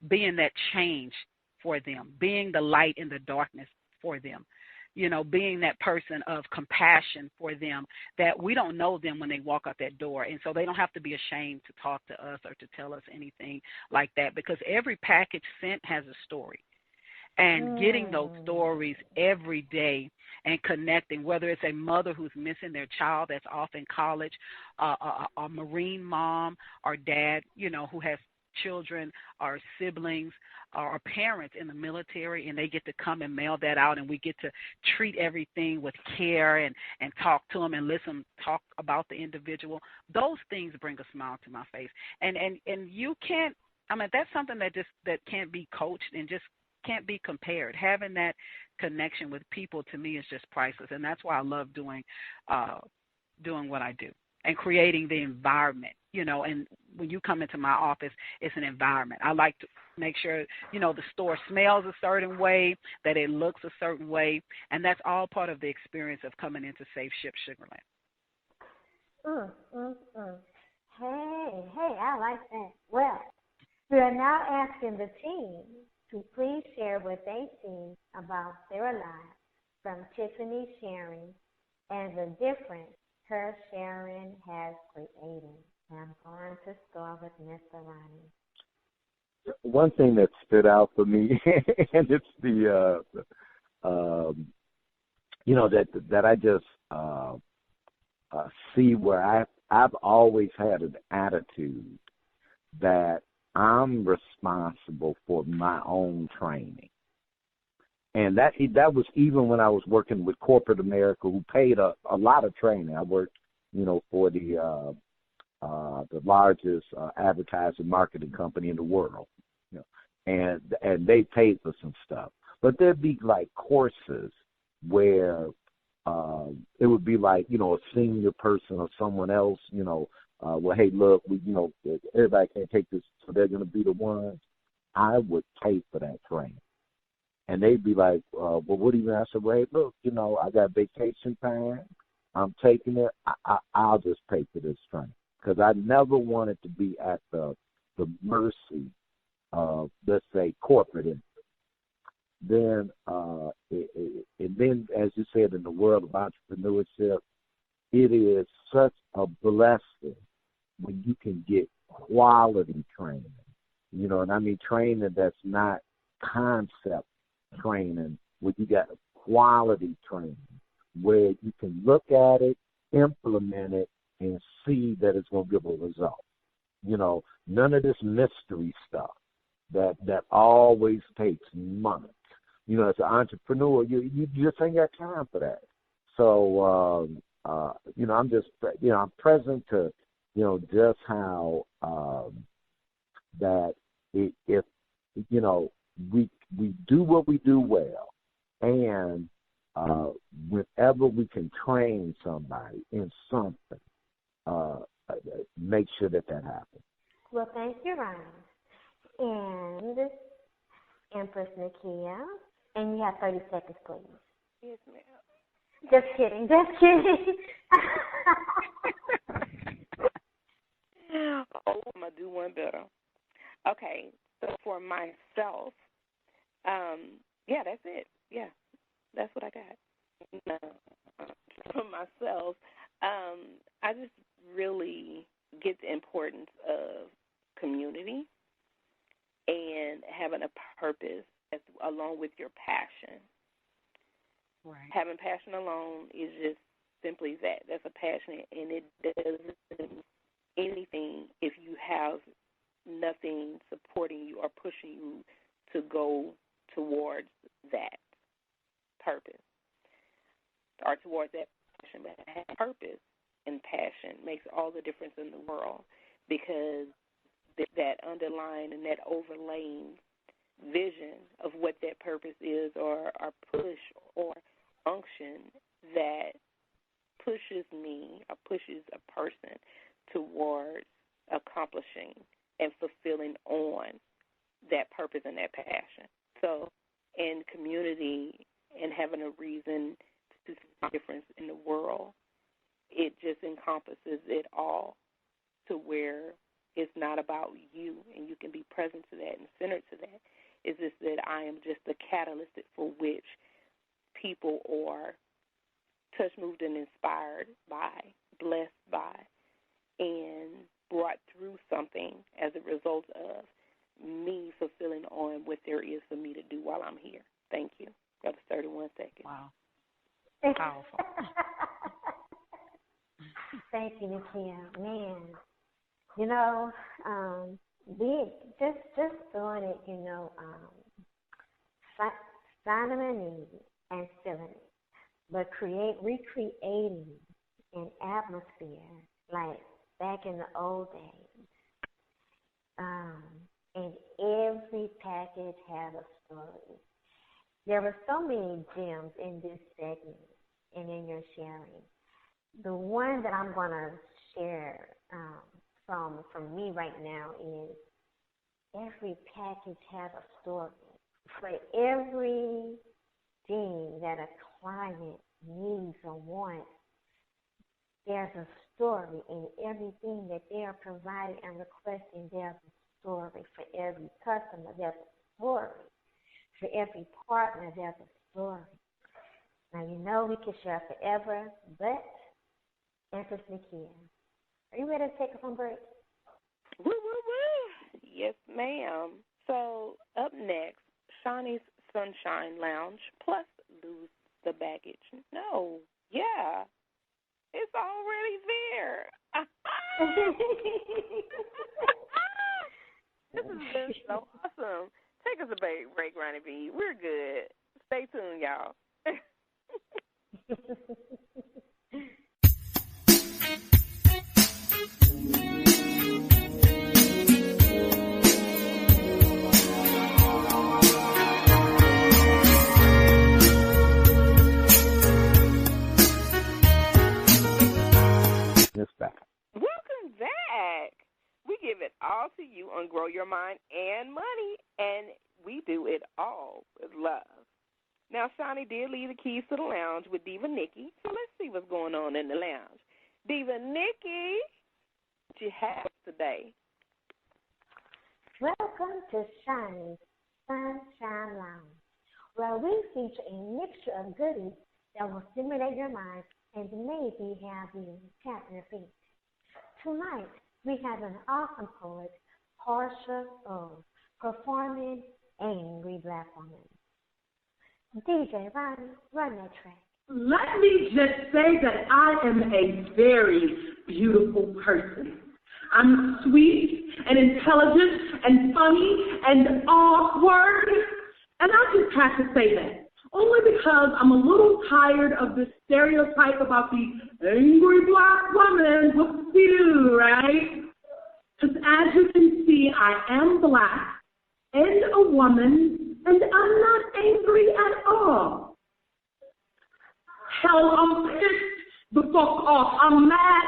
being that change for them, being the light in the darkness for them, being that person of compassion for them, that we don't know them when they walk out that door. And so they don't have to be ashamed to talk to us or to tell us anything like that, because every package sent has a story. And getting those stories every day and connecting, whether it's a mother who's missing their child that's off in college, a Marine mom or dad, who has children or siblings or parents in the military, and they get to come and mail that out, and we get to treat everything with care and talk to them and listen, talk about the individual. Those things bring a smile to my face. And you can't, that's something that can't be coached and just can't be compared. Having that connection with people, to me, is just priceless, and that's why I love doing what I do and creating the environment. And when you come into my office, it's an environment. I like to make sure, the store smells a certain way, that it looks a certain way, and that's all part of the experience of coming into Safe Ship Sugarland. Hey, I like that. Well, we are now asking the team to please share what they think about their lives, from Tiffany sharing and the difference her sharing has created. And I'm going to start with Mr. Ronnie. one thing that stood out for me, and it's the that I just see where I've always had an attitude that I'm responsible for my own training. And that was even when I was working with corporate America, who paid a lot of training. I worked, for the largest advertising marketing company in the world, and they paid for some stuff. But there'd be like courses where it would be like, a senior person or someone else, well, hey, look, everybody can't take this, so they're going to be the ones. I would pay for that training. And they'd be like, well, what do you mean? I said, well, hey, look, I got vacation time. I'm taking it. I'll just pay for this training. Because I never wanted to be at the mercy of, let's say, corporate interests. Then, and then, as you said, in the world of entrepreneurship, it is such a blessing when you can get quality training. And I mean training that's not concept training, where you got quality training, where you can look at it, implement it, and see that it's going to give a result. None of this mystery stuff that always takes months. As an entrepreneur, you just ain't got time for that. So, I'm just, I'm present to, just how that if we do what we do well, and whenever we can train somebody in something, make sure that happens. Well, thank you, Ryan. And Empress Nakia, and you have 30 seconds, please. Yes, ma'am. Just kidding. Oh, I'm going to do one better. Okay, so for myself, yeah, that's it. Yeah, that's what I got. No, for myself, I just really get the importance of community and having a purpose along with your passion. Right. Having passion alone is just simply that. That's a passion, and it doesn't anything if you have nothing supporting you or pushing you to go towards that purpose or towards that passion. But purpose and passion makes all the difference in the world, because that underlying and that overlaying vision of what that purpose is, or push or unction that pushes me or pushes a person towards accomplishing and fulfilling on that purpose and that passion. So in community and having a reason to see a difference in the world, it just encompasses it all, to where it's not about you, and you can be present to that and centered to that. It's just that I am just the catalyst for which people are touched, moved, and inspired by, blessed by, and brought through something as a result of me fulfilling on what there is for me to do while I'm here. Thank you. That was 31 seconds. Wow. Powerful. Thank you, Nakia. Man, just doing it, signing a need and filling it, but recreating an atmosphere like back in the old days. And every package had a story. There were so many gems in this segment and in your sharing. The one that I'm going to share from me right now is every package has a story. For every thing that a client needs or wants, there's a story. In everything that they are providing and requesting, there's a story. For every customer, there's a story. For every partner, there's a story. Now, we can share forever, but Empress Nakia, are you ready to take us on break? Woo, woo, woo. Yes, ma'am. So up next, Shawnee's Sunshine Lounge plus Lose the Baggage. No, yeah, it's already there. This has been so awesome. Take us a break, Ronnie B. We're good. Stay tuned, y'all. Welcome back. We give it all to you on Grow Your Mind and Money, and we do it all with love. Now, Shawnee did leave the keys to the lounge with Diva Nikki, so let's see what's going on in the lounge. Diva Nikki, what you have today? Welcome to Shawnee's Sunshine Lounge, where we feature a mixture of goodies that will stimulate your mind and maybe have you tap your feet. Tonight, we have an awesome poet, Portia O, performing Angry Black Woman. DJ Ronnie, run that track. Let me just say that I am a very beautiful person. I'm sweet and intelligent and funny and awkward. And I just have to say that. Only because I'm a little tired of this stereotype about the angry black woman with you, right? Because as you can see, I am black and a woman, and I'm not angry at all. Hell, I'm pissed the fuck off. I'm mad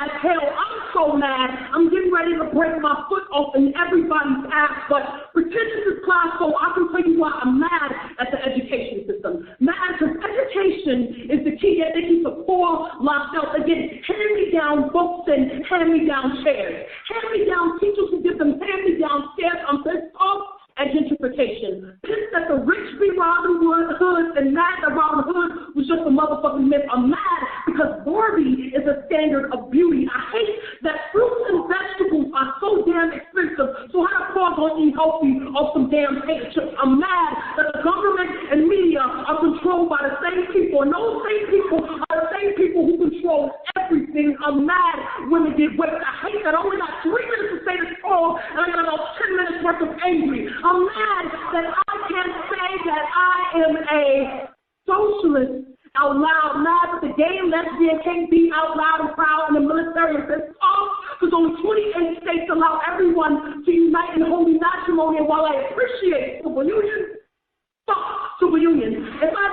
as hell. I'm so mad. I'm getting ready to break my foot off in everybody's ass, but pretend this is class so I can tell you why I'm mad at the education system. Mad because education is the key that they keep the poor locked out. They get hand-me-down books and hand-me-down chairs. Hand-me-down teachers who give them hand-me-down chairs. I'm pissed off at gentrification. Pissed that the rich be Robin Hood and mad that Robin Hood was just a motherfucking myth. I'm mad because Barbie is a standard of beauty. I hate that fruits and vegetables are so damn expensive, so how to cause on eat healthy off some damn potato chips. I'm mad that the government and media are controlled by the same people, and those same people are the same people who control everything. I'm mad women get raped. I hate that I only got 3 minutes to say this all, and I got about 10 minutes worth of angry. I'm mad that I can't say that I am a socialist out loud. Mad that the gay and lesbian can't be out loud and proud in the military and pissed off because only 28 states allow everyone to unite in holy matrimony. And while I appreciate civil union, fuck civil union. If I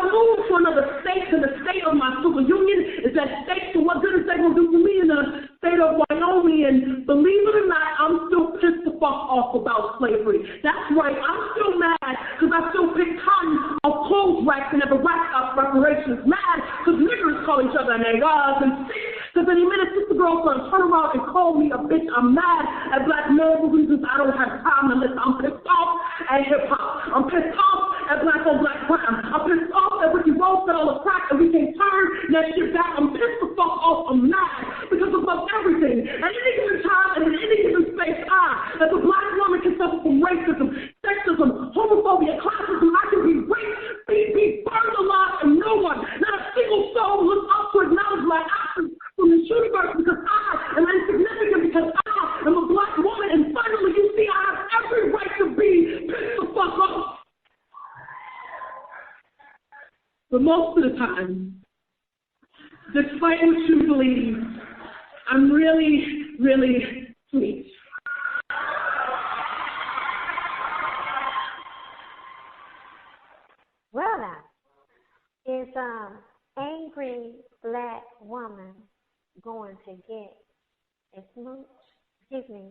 move to another state, to the state of my civil union is that state, so what good is that going to do for me in the state of Wyoming? And believe it or not, I'm still pissed the fuck off about slavery. That's right, I'm still mad because I still pick cotton off clothes racks and never racked up reparations. Mad because niggers call each other niggas and because any minute sister girl's gonna turn around and call me a bitch. I'm mad at black men for reasons I don't have time to listen. I'm pissed off at hip hop. I'm pissed off at black on black crime. I'm pissed off at Ricky Rose said all the crack and we can't turn that shit back. I'm pissed the fuck off. I'm mad because of everything. At any given time and in any given space, as a black woman can suffer from racism, sexism, homophobia, classism. I can be raped, be burned alive, and no one, not a single soul, looks up to acknowledge my actions from this universe because I am insignificant, because I am a black woman. And finally, you see, I have every right to be pissed the fuck off. But most of the time, despite what you believe, I'm really, really sweet. Well now, is angry black woman going to get a smooch? Excuse me.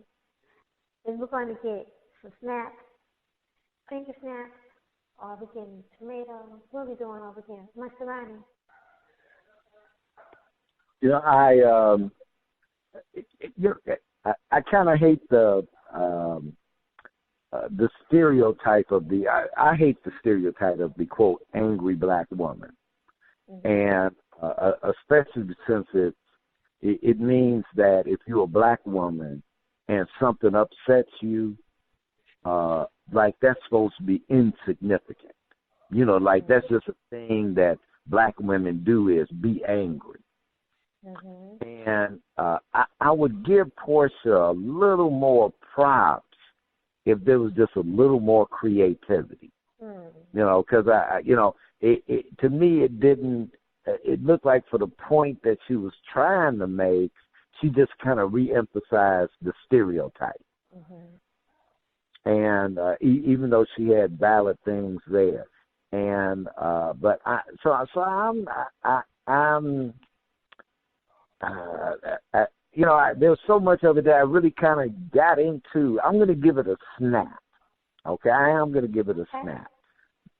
Is we going to get some snaps, finger snaps, or are we getting tomatoes? What are we doing over here? Mr. Ronnie? You know, I kind of hate the stereotype of I hate the stereotype of the quote angry black woman, and especially since it means that if you're a black woman and something upsets you, like that's supposed to be insignificant. You know, like that's just a thing that black women do is be angry. Mm-hmm. And I would give Portia a little more props if there was just a little more creativity. Mm. You know, because to me it didn't. It looked like for the point that she was trying to make, she just kind of re-emphasized the stereotype. Mm-hmm. And even though she had valid things there, and but there's so much of it that I really kind of got into. I'm going to give it a snap. Okay, I am going to give it a snap.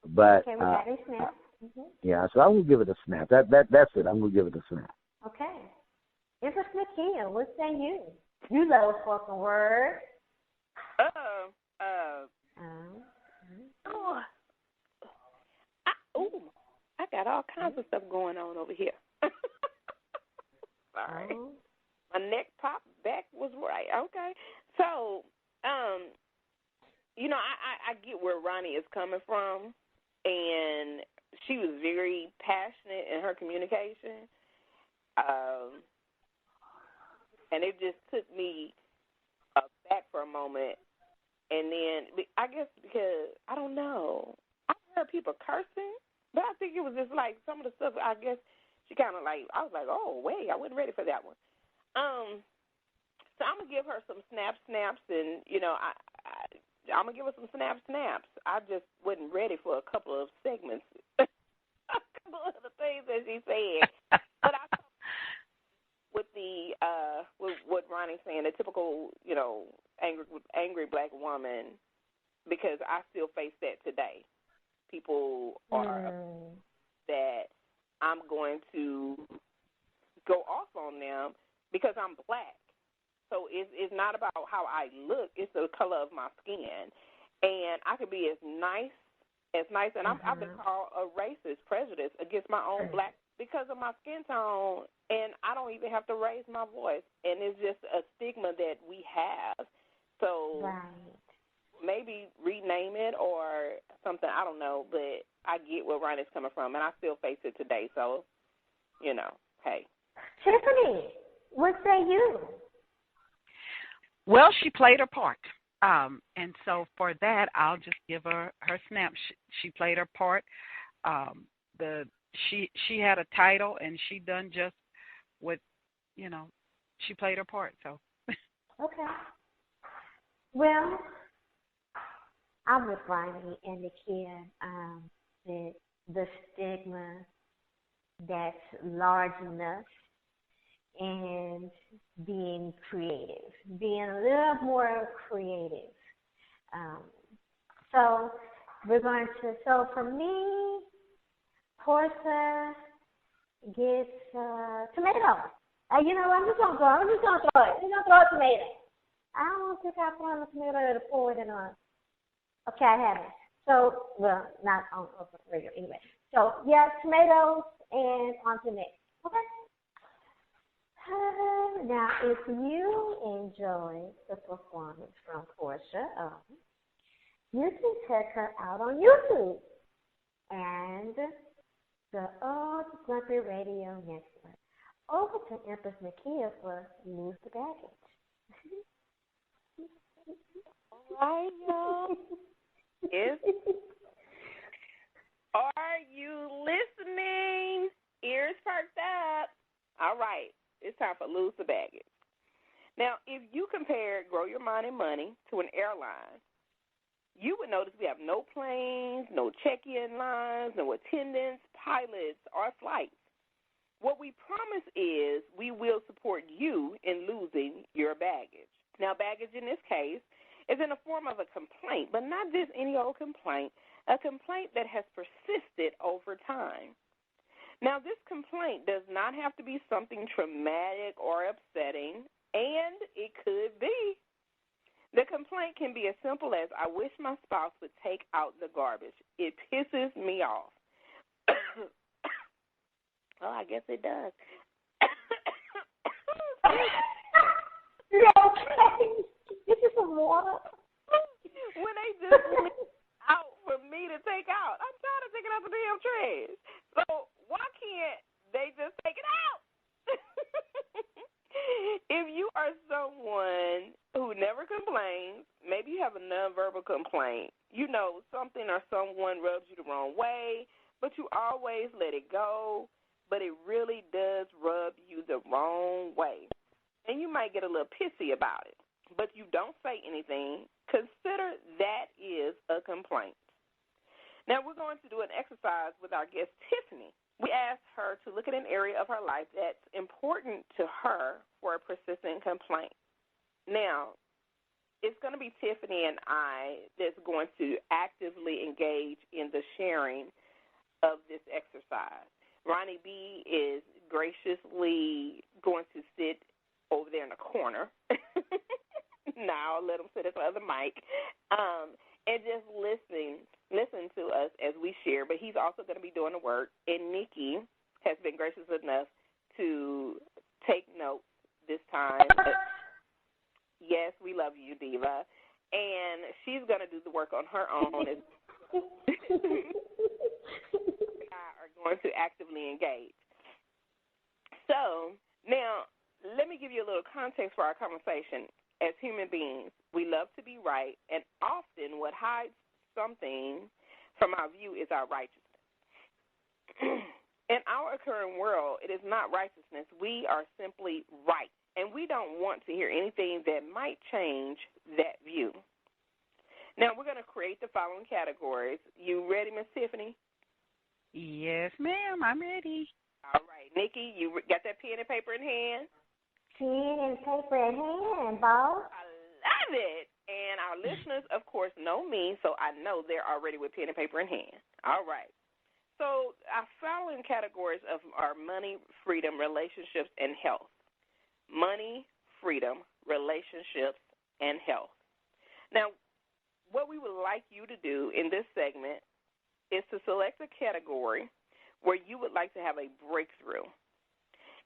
But okay, we got a snap. Mm-hmm. Yeah, so I'm going to give it a snap. That's it. I'm going to give it a snap. Okay. Empress Nakia, what say you? You love spoken word. I got all kinds of stuff going on over here. Sorry. Oh. My neck popped back was right. Okay. So, I get where Ronnie is coming from, and she was very passionate in her communication. And it just took me back for a moment. And then, I guess because, I don't know, I heard people cursing, but I think it was just like some of the stuff, I guess, she kind of like, I was like, oh, wait, I wasn't ready for that one. So I'm going to give her some snaps, and, I'm going to give her some snaps. I just wasn't ready for a couple of segments, a couple of the things that she said. But I thought with what Ronnie's saying, the typical, angry black woman, because I still face that today. People are that I'm going to go off on them because I'm black. So it's not about how I look. It's the color of my skin. And I could be as nice, and I've been called a racist, prejudice against my own black because of my skin tone, and I don't even have to raise my voice. And it's just a stigma that we have. So maybe rename it or something, I don't know, but I get where Ronnie's coming from, and I still face it today. So, hey. Tiffany, what say you? Well, she played her part. And so for that, I'll just give her snap. She played her part. She had a title, and she done just what, she played her part. So. Okay. Well, I'm with Ronnie and the kid. The stigma that's large enough, and being creative, being a little more creative. So for me, Portia gets tomato. I'm just gonna throw it. I'm just gonna throw a tomato. I don't want to pick out one of the tomato to pour it in on. Okay, I have it. So, well, not on the radio anyway. So, yeah, tomatoes and onto next. Okay. Now, if you enjoyed the performance from Portia, you can check her out on YouTube and the Old Grumpy Radio Network. Over to Empress Nakia for Lose the Baggage. All right, y'all. Are you listening? Ears perked up. All right. It's time for Lose the Baggage. Now, if you compare Grow Your Mind and Money to an airline, you would notice we have no planes, no check-in lines, no attendants, pilots, or flights. What we promise is we will support you in losing your baggage. Now, baggage in this case is in the form of a complaint, but not just any old complaint, a complaint that has persisted over time. Now, this complaint does not have to be something traumatic or upsetting, and it could be. The complaint can be as simple as, I wish my spouse would take out the garbage. It pisses me off. Well, I guess it does. Okay. This is some water. When out for me to take out. I'm tired of taking out the damn trash. So why can't they just take it out? If you are someone who never complains, maybe you have a nonverbal complaint. You know, something or someone rubs you the wrong way, but you always let it go, but it really does rub you the wrong way. And you might get a little pissy about it, but you don't say anything. Consider that is a complaint. Now we're going to do an exercise with our guest, Tiffany. We asked her to look at an area of her life that's important to her for a persistent complaint. Now, it's going to be Tiffany and I that's going to actively engage in the sharing of this exercise. Ronnie B is graciously going to sit over there in the corner. Now I'll let him sit at the other mic and just listen to us as we share. But he's also going to be doing the work. And Nikki has been gracious enough to take notes this time. Yes, we love you, Diva. And she's going to do the work on her own. Are going to actively engage. So now let me give you a little context for our conversation. As human beings, we love to be right, and often what hides something from our view is our righteousness. In our current world, it is not righteousness. We are simply right, and we don't want to hear anything that might change that view. Now, we're going to create the following categories. You ready, Miss Tiffany? Yes, ma'am, I'm ready. All right. Nikki, you got that pen and paper in hand? Pen and paper in hand, boss. I love it. And our listeners, of course, know me, so I know they're already with pen and paper in hand. All right. So our following categories of our money, freedom, relationships, and health. Money, freedom, relationships, and health. Now, what we would like you to do in this segment is to select a category where you would like to have a breakthrough.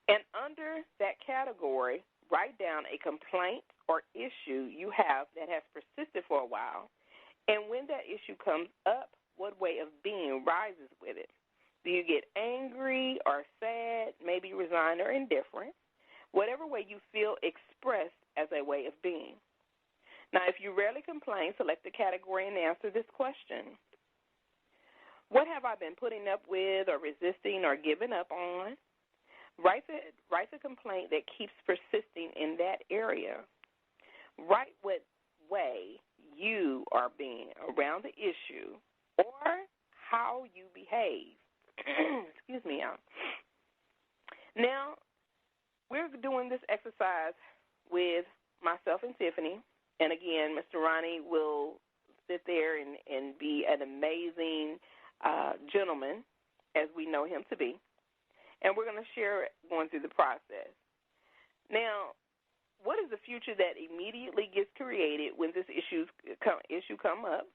And under that category, write down a complaint or issue you have that has persisted for a while. And when that issue comes up, what way of being rises with it? Do you get angry or sad, maybe resigned or indifferent? Whatever way you feel expressed as a way of being. Now, if you rarely complain, select the category and answer this question. What have I been putting up with or resisting or giving up on? Write the complaint that keeps persisting in that area. Write what way you are being around the issue or how you behave. Excuse me, y'all. Now, we're doing this exercise with myself and Tiffany. And again, Mr. Ronnie will sit there and be an amazing gentleman as we know him to be. And we're going to share going through the process. Now, what is the future that immediately gets created when this issue come up?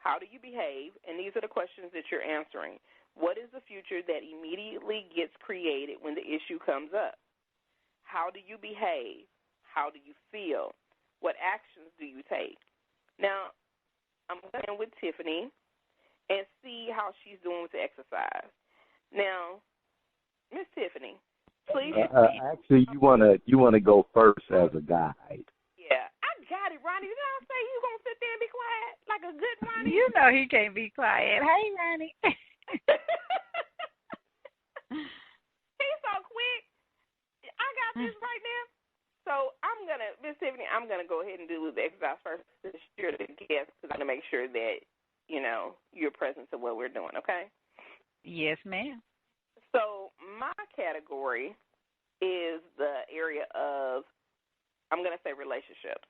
How do you behave? And these are the questions that you're answering. What is the future that immediately gets created when the issue comes up? How do you behave? How do you feel? What actions do you take? Now, I'm going to end with Tiffany and see how she's doing with the exercise. Now, Miss Tiffany, please. Actually, you wanna go first as a guide. Yeah, I got it, Ronnie. Did I say you gonna sit there and be quiet like a good Ronnie? You know he can't be quiet. Hey, Ronnie. He's so quick. I got this right now. So Miss Tiffany, I'm gonna go ahead and do the exercise first to share the guests because I'm gonna make sure that you're present to what we're doing. Okay. Yes, ma'am. So my category is the area of, I'm going to say, relationships.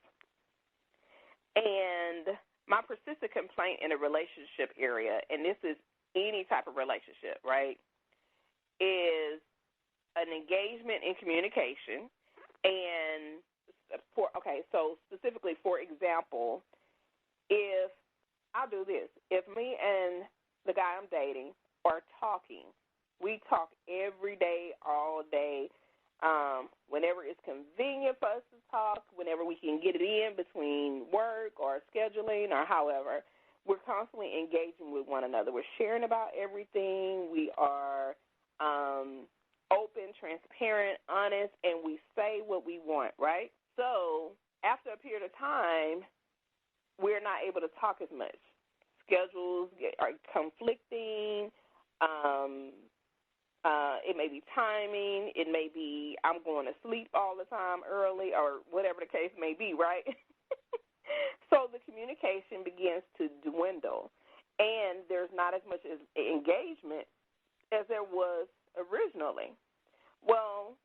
And my persistent complaint in a relationship area, and this is any type of relationship, right, is an engagement in communication. And, so specifically, for example, if I'll do this. If me and the guy I'm dating are talking, we talk every day, all day, whenever it's convenient for us to talk, whenever whenever we can get it in between work or scheduling or however, we're constantly engaging with one another. We're sharing about everything. We are open, transparent, honest, and we say what we want, right? So after a period of time, we're not able to talk as much. Schedules are conflicting. It may be timing. It may be I'm going to sleep all the time early or whatever the case may be, right? So the communication begins to dwindle, and there's not as much as engagement as there was originally. Well,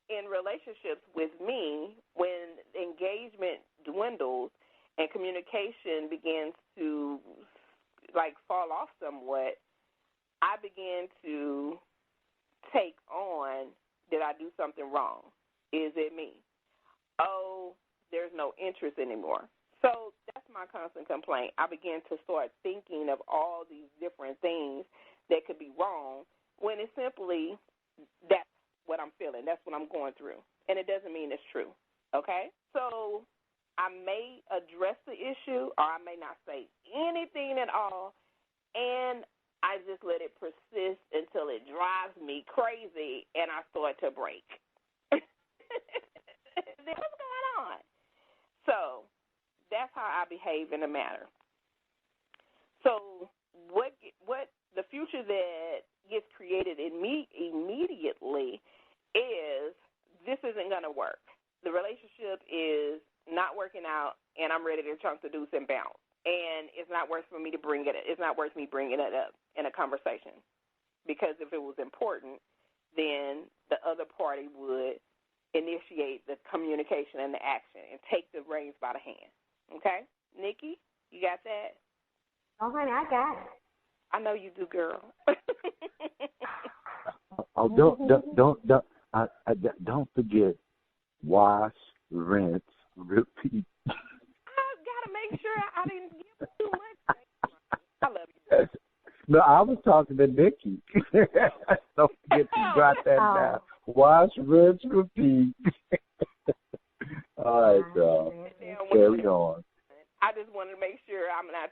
in relationships with me, when engagement dwindles and communication begins to, fall off somewhat, I begin to take on, did I do something wrong? Is it me? Oh, there's no interest anymore. So that's my constant complaint. I begin to start thinking of all these different things that could be wrong when it's simply that's what I'm feeling. That's what I'm going through. And it doesn't mean it's true, okay? So I may address the issue or I may not say anything at all, and I just let it persist until it drives me crazy and I start to break. Then what's going on? So that's how I behave in the matter. So what the future that gets created in me immediately is this isn't going to work. The relationship is not working out, and I'm ready to chunk the deuce and bounce. And it's not worth for me to bring it. It's not worth me bringing it up in a conversation, because if it was important, then the other party would initiate the communication and the action and take the reins by the hand. Okay, Nikki, you got that? Oh, honey, I got it. I know you do, girl. Oh, don't forget, wash, rinse, repeat. I gotta make sure I didn't give too much. I love you. No, I was talking to Nikki. Don't forget to jot that down. Wash, rinse, repeat. All right, y'all. Carry on. I just wanted to make sure I'm not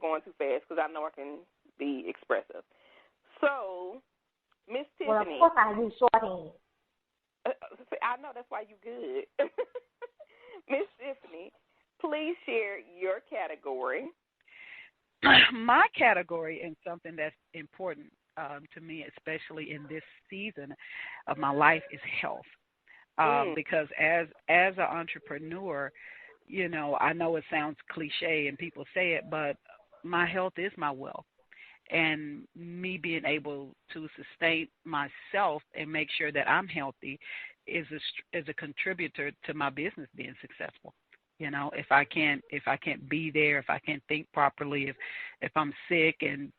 going too fast, because I know I can be expressive. So, Miss Tiffany. Well, of course I use shorthand. I know, that's why you good. Miss Tiffany, please share your category. My category, and something that's important to me, especially in this season of my life, is health. Because as an entrepreneur, I know it sounds cliche and people say it, but my health is my wealth. And me being able to sustain myself and make sure that I'm healthy is a contributor to my business being successful. If I can't be there, if I can't think properly, if I'm sick and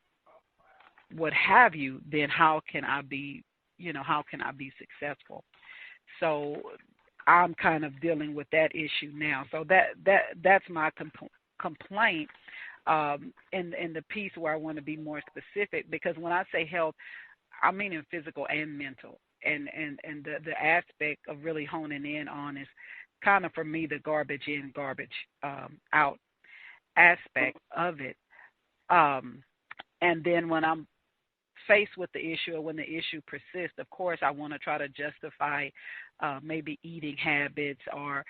what have you, then how can I be successful? So I'm kind of dealing with that issue now. So that's my complaint. In the piece where I want to be more specific, because when I say health, I mean in physical and mental, and the aspect of really honing in on is kind of, for me, the garbage in, garbage out aspect of it. And then when I'm faced with the issue, or when the issue persists, of course, I want to try to justify maybe eating habits, or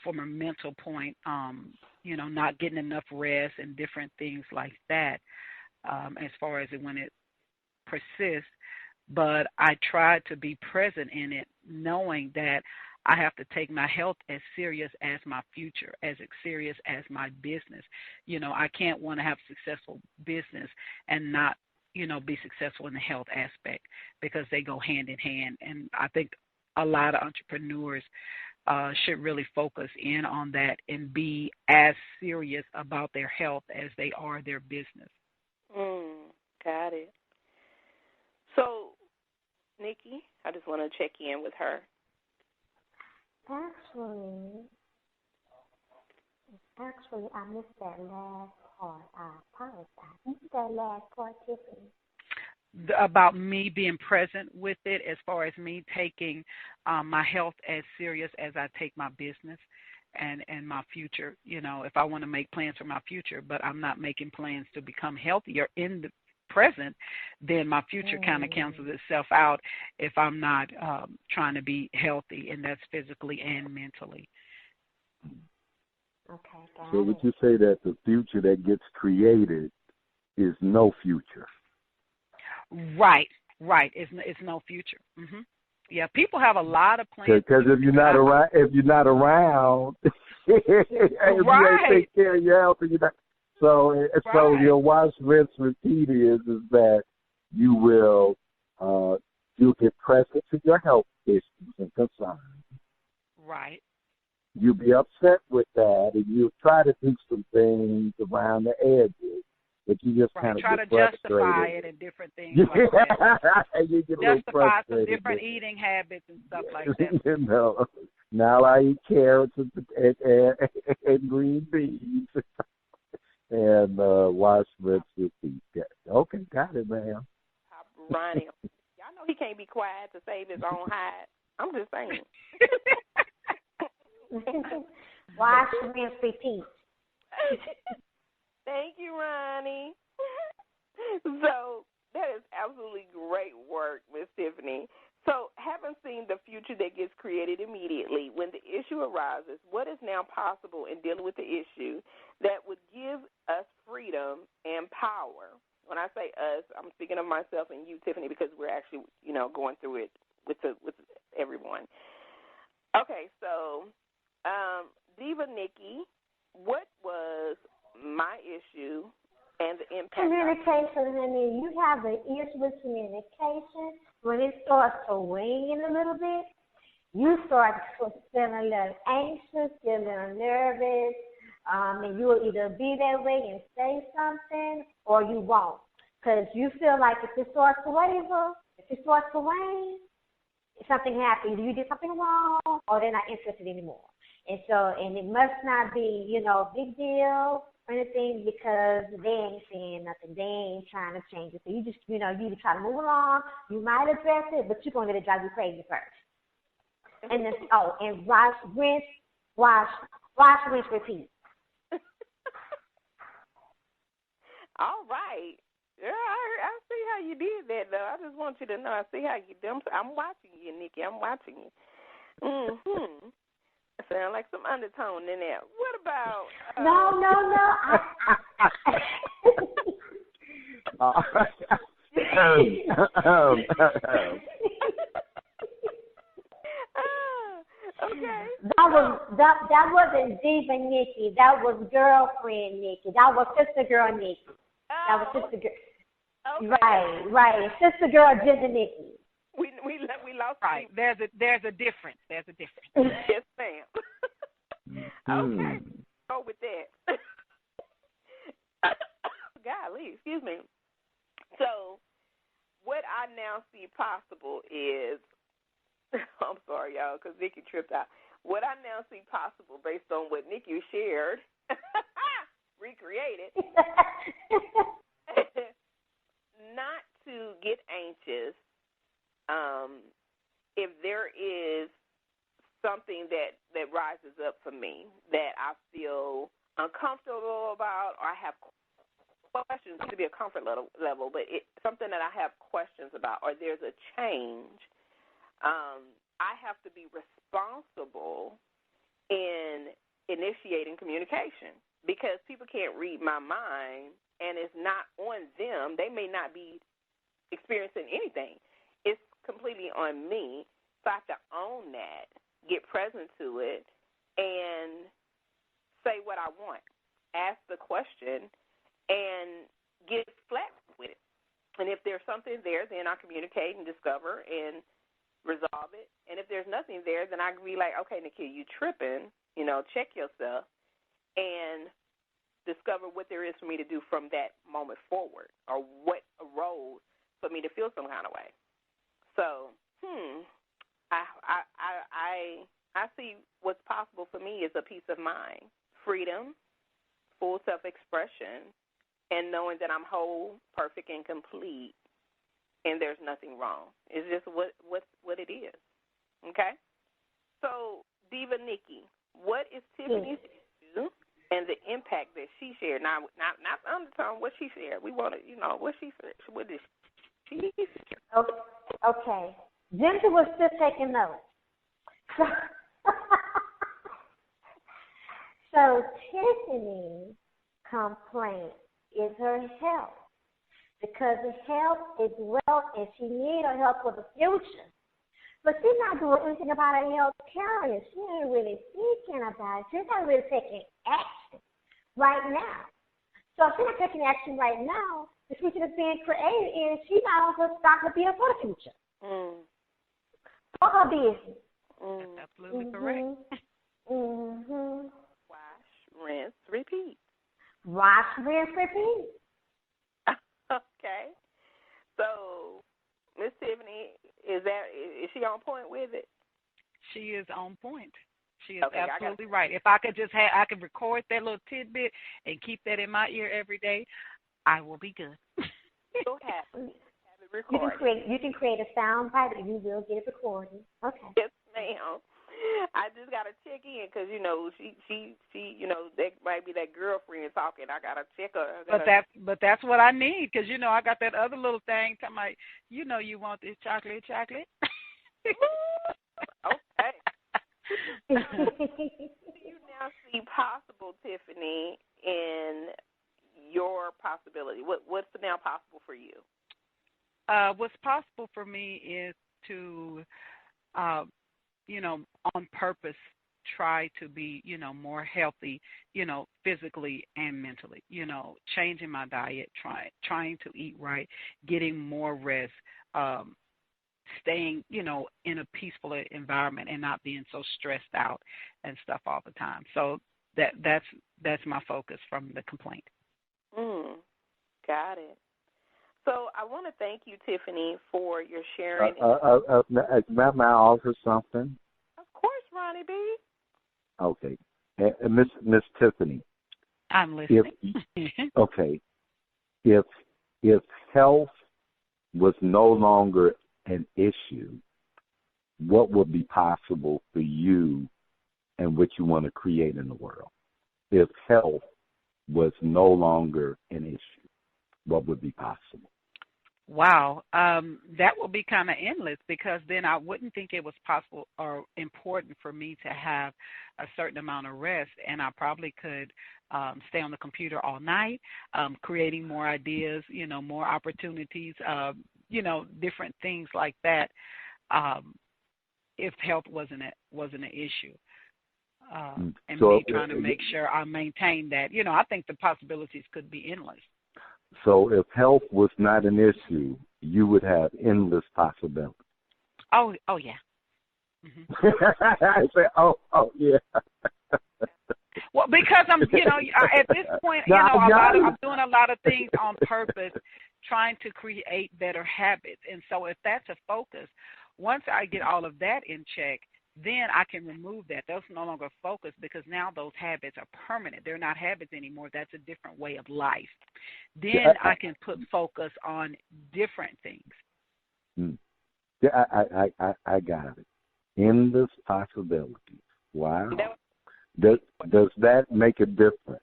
from a mental point, not getting enough rest and different things like that, as far as when it persists. But I try to be present in it, knowing that I have to take my health as serious as my future, as serious as my business. I can't want to have a successful business and not, be successful in the health aspect, because they go hand in hand. And I think a lot of entrepreneurs should really focus in on that and be as serious about their health as they are their business. Got it. So, Nikki, I just want to check in with her. Actually, I missed that last part. I apologize. I missed that last part, Tiffany. about me being present with it, as far as me taking my health as serious as I take my business and my future. You know, if I want to make plans for my future, but I'm not making plans to become healthier in the present, then my future kind of cancels itself out if I'm not trying to be healthy, and that's physically and mentally. Okay. So would you say that the future that gets created is no future? Right. It's no future. Mm-hmm. Yeah, people have a lot of plans. Because if you're not around, if you ain't take care of your health, so your watch, rinse, repeat is that you'll get present to your health issues and concerns. Right. You'll be upset with that, and you'll try to do some things around the edges, but you just kind of try get to justify it and different things like that. You get justify some different eating habits and stuff like that. Now I eat carrots and green beans and wash, rinse, repeat. Okay, got it, ma'am. Ronnie, y'all know he can't be quiet to save his own hide. I'm just saying. Wash, rinse, repeat. Thank you, Ronnie. So that is absolutely great work, Miss Tiffany. So having seen the future that gets created immediately, when the issue arises, what is now possible in dealing with the issue that would give us freedom and power? When I say us, I'm speaking of myself and you, Tiffany, because we're actually, going through it with everyone. Okay, so Diva Nikki, what was my issue and the impact? Communication, honey. You have an issue with communication. When it starts to wane a little bit, you start feeling a little anxious, feeling a little nervous, and you will either be that way and say something or you won't. Because you feel like if it starts to waver, if it starts to wane, something happened. Either you did something wrong or they're not interested anymore. And it must not be, big deal or anything because they ain't saying nothing. They ain't trying to change it. So you just, you try to move along. You might address it, but you're going to let it drive you crazy first. And then, and wash, rinse, repeat. All right. Yeah, I see how you did that, though. I just want you to know I see how you did. I'm watching you, Nikki. I'm watching you. Mm-hmm. Sound like some undertone in there. What about... No. Okay. That wasn't Diva Nikki. That was girlfriend Nikki. That was sister girl Nikki. That was sister girl. Okay. Right. Sister girl Ginger Nikki. We lost. Right. There's a difference. Yes, ma'am. Okay. Go with that. Golly, excuse me. So, what I now see possible is, I'm sorry, y'all, because Nikki tripped out. What I now see possible based on what Nikki shared, recreated, not to get anxious. If there is something that rises up for me that I feel uncomfortable about or I have questions, to be a comfort level, but it's something that I have questions about or there's a change, I have to be responsible in initiating communication because people can't read my mind and it's not on them. They may not be experiencing anything. It's completely on me. So I have to own that, get present to it, and say what I want, ask the question, and get flat with it. And if there's something there, then I communicate and discover and resolve it. And if there's nothing there, then I can be like, okay, Nikki, you tripping, check yourself and discover what there is for me to do from that moment forward or what arose for me to feel some kind of way. So, I see what's possible for me is a peace of mind, freedom, full self-expression, and knowing that I'm whole, perfect, and complete and there's nothing wrong. It's just what it is. Okay? So, Diva Nikki, what is Tiffany's issue and the impact that she shared? Now, not the undertone, what she shared. We want to, what she said. What did she share? Okay. Ginger was still taking notes. So Tiffany's complaint is her health. Because her health is wealth and she needs her health for the future. But she's not doing anything about her health carrier. She ain't really thinking about it. She's not really taking action right now. So if she's not taking action right now, the future that's being created is she's not also starting to build for the future. For her business. That's absolutely correct. Wash, rinse, repeat. Wash, rinse, repeat. Okay. So, Miss Tiffany, is she on point with it? She is on point. She is okay, absolutely right. If I could I could record that little tidbit and keep that in my ear every day, I will be good. Go ahead. Have it recorded. You can create a sound bite and you will get it recorded. Okay. Yes, ma'am. I just got to check in because, she that might be that girlfriend talking. I got to check her. But that's what I need because, I got that other little thing. I'm like, you want this chocolate. Okay. Do you now see possible, Tiffany, in your possibility? What's now possible for you? What's possible for me is to, on purpose, try to be, more healthy, physically and mentally, changing my diet, trying to eat right, getting more rest, staying, in a peaceful environment and not being so stressed out and stuff all the time. So that's my focus from the complaint. Got it. So I want to thank you, Tiffany, for your sharing. May I offer something? Of course, Ronnie B. Okay. Miss Tiffany. I'm listening. If health was no longer an issue, what would be possible for you and what you want to create in the world? If health was no longer an issue, what would be possible? Wow, that would be kind of endless because then I wouldn't think it was possible or important for me to have a certain amount of rest, and I probably could stay on the computer all night, creating more ideas, more opportunities, different things like that. If health wasn't an issue, and me trying to make sure I maintain that, I think the possibilities could be endless. So if health was not an issue, you would have endless possibilities. Oh yeah. Mm-hmm. I say, oh yeah. Well, because I'm, at this point, I'm doing a lot of things on purpose, trying to create better habits. And so if that's a focus, once I get all of that in check, then I can remove that. That's no longer a focus because now those habits are permanent. They're not habits anymore. That's a different way of life. Then I can put focus on different things. Yeah, I got it. Endless possibilities. Wow. Does that make a difference?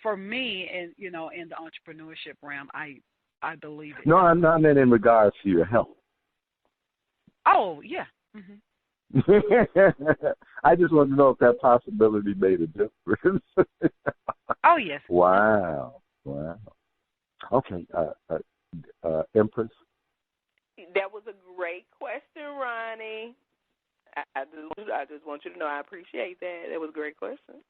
For me, in the entrepreneurship realm, I believe it. No, I meant in regards to your health. Oh yeah. Mm-hmm. I just want to know if that possibility made a difference. Oh, yes. Wow. Okay, Empress? That was a great question, Ronnie. I just want you to know I appreciate that. That was a great question.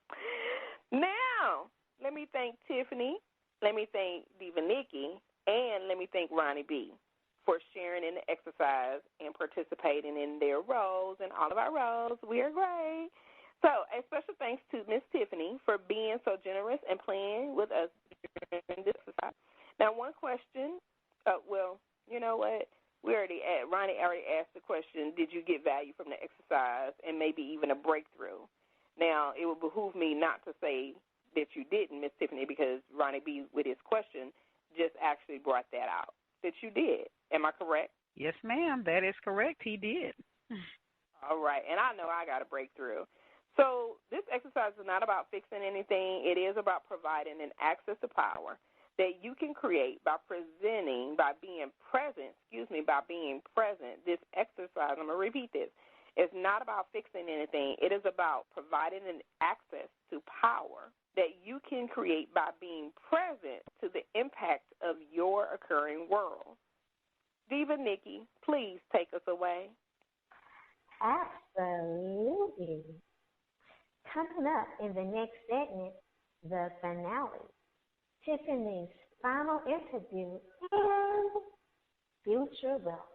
Now, let me thank Tiffany, let me thank Diva Nikki, and let me thank Ronnie B. for sharing in the exercise and participating in their roles and all of our roles. We are great. So a special thanks to Miss Tiffany for being so generous and playing with us during this exercise. Now, one question, you know what? Ronnie already asked the question, did you get value from the exercise and maybe even a breakthrough? Now, it would behoove me not to say that you didn't, Miss Tiffany, because Ronnie B, with his question, just actually brought that out. that you did. Am I correct? Yes, ma'am. That is correct. He did. All right. And I know I got a breakthrough. So this exercise is not about fixing anything. It is about providing an access to power that you can create by being present. This exercise, I'm going to repeat this. It's not about fixing anything. It is about providing an access to power that you can create by being present to the impact of your occurring world. Diva Nikki, please take us away. Absolutely. Coming up in the next segment, the finale, Tiffany's final interview, and future wealth.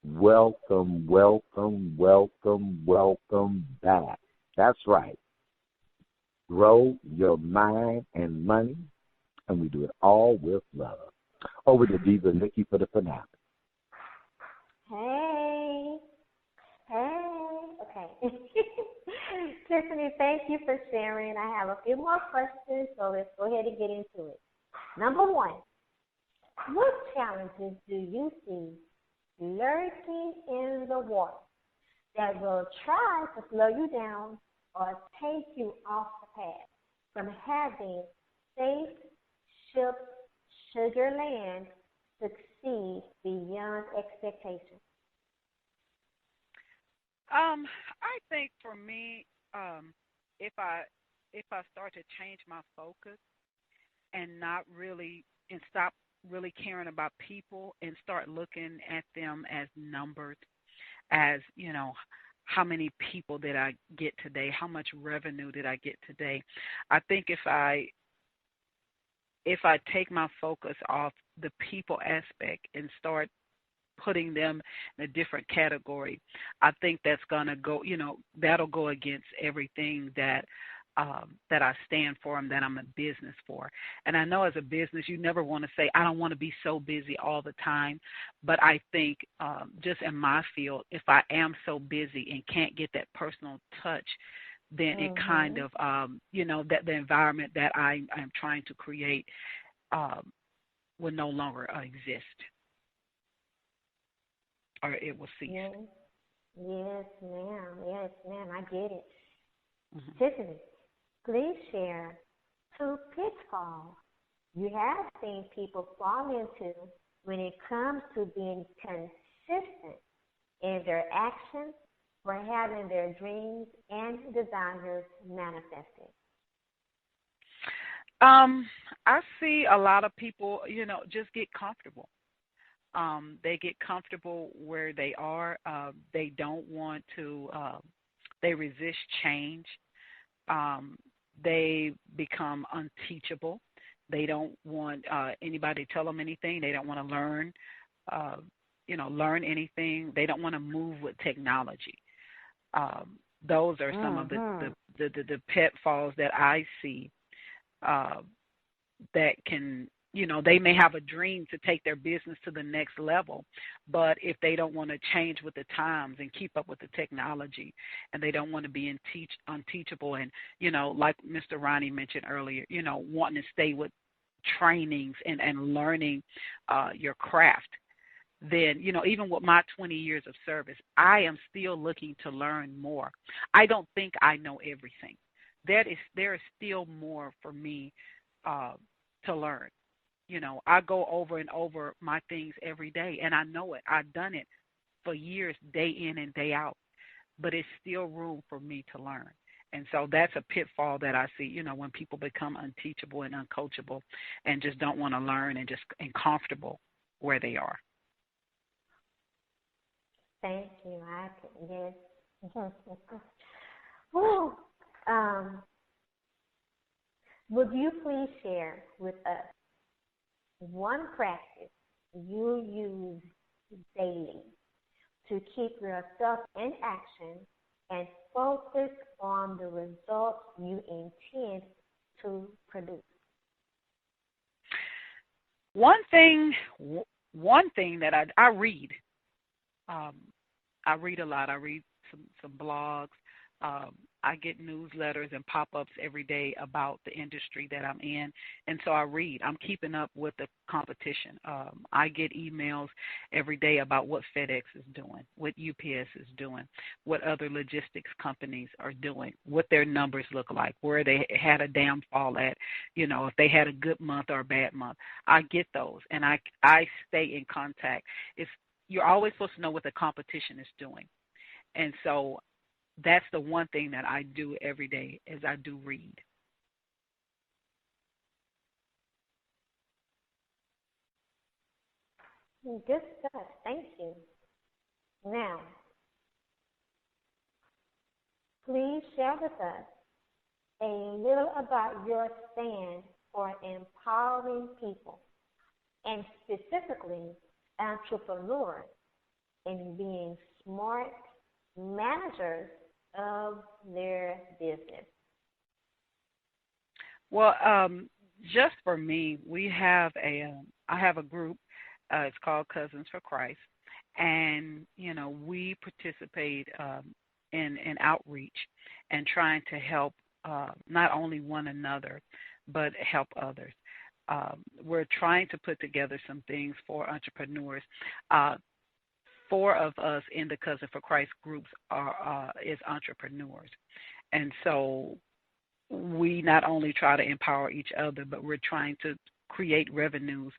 Welcome, welcome, welcome, welcome back. That's right. Grow your mind and money, and we do it all with love. Over to Diva Nikki for the finale. Hey. Okay. Tiffany, thank you for sharing. I have a few more questions, so let's go ahead and get into it. Number one, what challenges do you see lurking in the water that will try to slow you down or take you off the path from having safe ship sugar land succeed beyond expectations? I think for me, if I start to change my focus and stop really caring about people and start looking at them as numbers, as, how many people did I get today? How much revenue did I get today? I think if I take my focus off the people aspect and start putting them in a different category, I think that's going to go, that'll go against everything that I stand for and that I'm a business for. And I know as a business, you never want to say, I don't want to be so busy all the time. But I think just in my field, if I am so busy and can't get that personal touch, then it kind of, that the environment that I'm trying to create will no longer exist, or it will cease. Yes, ma'am. I get it. Tiffany, please share 2 pitfalls you have seen people fall into when it comes to being consistent in their actions for having their dreams and desires manifested. I see a lot of people, just get comfortable. They get comfortable where they are. They don't want to, they resist change. They become unteachable. They don't want anybody to tell them anything. They don't want to learn anything. They don't want to move with technology. Those are some of the pitfalls that I see that can, they may have a dream to take their business to the next level, but if they don't want to change with the times and keep up with the technology, and they don't want to be unteachable, and, like Mr. Ronnie mentioned earlier, wanting to stay with trainings and learning your craft, then, even with my 20 years of service, I am still looking to learn more. I don't think I know everything. There is still more for me to learn. I go over and over my things every day, and I know it. I've done it for years, day in and day out, but it's still room for me to learn. And so that's a pitfall that I see, when people become unteachable and uncoachable and just don't want to learn and comfortable where they are. Thank you. Yes. Would you please share with us one practice you use daily to keep yourself in action and focus on the results you intend to produce? One thing that I read. I read a lot. I read some blogs. I get newsletters and pop-ups every day about the industry that I'm in, and so I read. I'm keeping up with the competition. I get emails every day about what FedEx is doing, what UPS is doing, what other logistics companies are doing, what their numbers look like, where they had a downfall at, if they had a good month or a bad month. I get those, and I stay in contact. You're always supposed to know what the competition is doing, and so that's the one thing that I do every day is I do read. Good stuff. Thank you. Now, please share with us a little about your stand for empowering people, and specifically entrepreneurs, in being smart managers of their business. Well, just for me, I have a group. It's called Cousins for Christ, and we participate in outreach and trying to help not only one another but help others. We're trying to put together some things for entrepreneurs. 4 of us in the Cousin for Christ groups is entrepreneurs. And so we not only try to empower each other, but we're trying to create revenues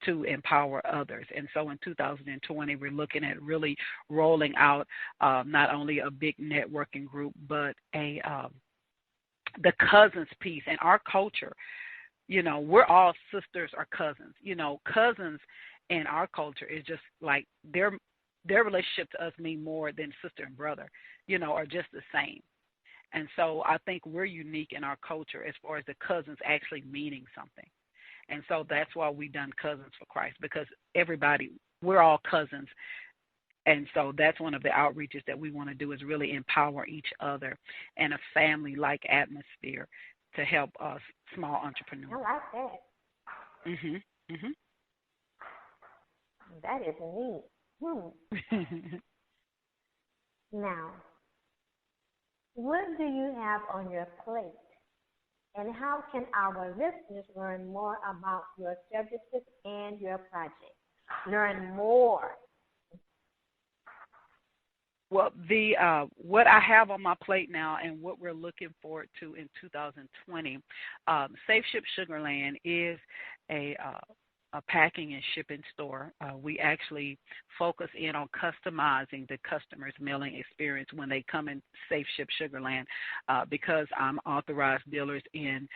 to empower others. And so in 2020, we're looking at really rolling out not only a big networking group, but the cousins piece. And our culture, we're all sisters or cousins. Cousins in our culture is just like their relationship to us mean more than sister and brother, are just the same. And so I think we're unique in our culture as far as the cousins actually meaning something. And so that's why we done Cousins for Christ, because we're all cousins. And so that's one of the outreaches that we want to do is really empower each other in a family-like atmosphere to help us small entrepreneurs. I like that. Mhm. Mhm. That is neat. Now, what do you have on your plate, and how can our listeners learn more about your services and your project? Learn more. Well, what I have on my plate now and what we're looking forward to in 2020, Safe Ship Sugarland is a packing and shipping store. We actually focus in on customizing the customer's mailing experience when they come in Safe Ship Sugarland, because I'm authorized dealers in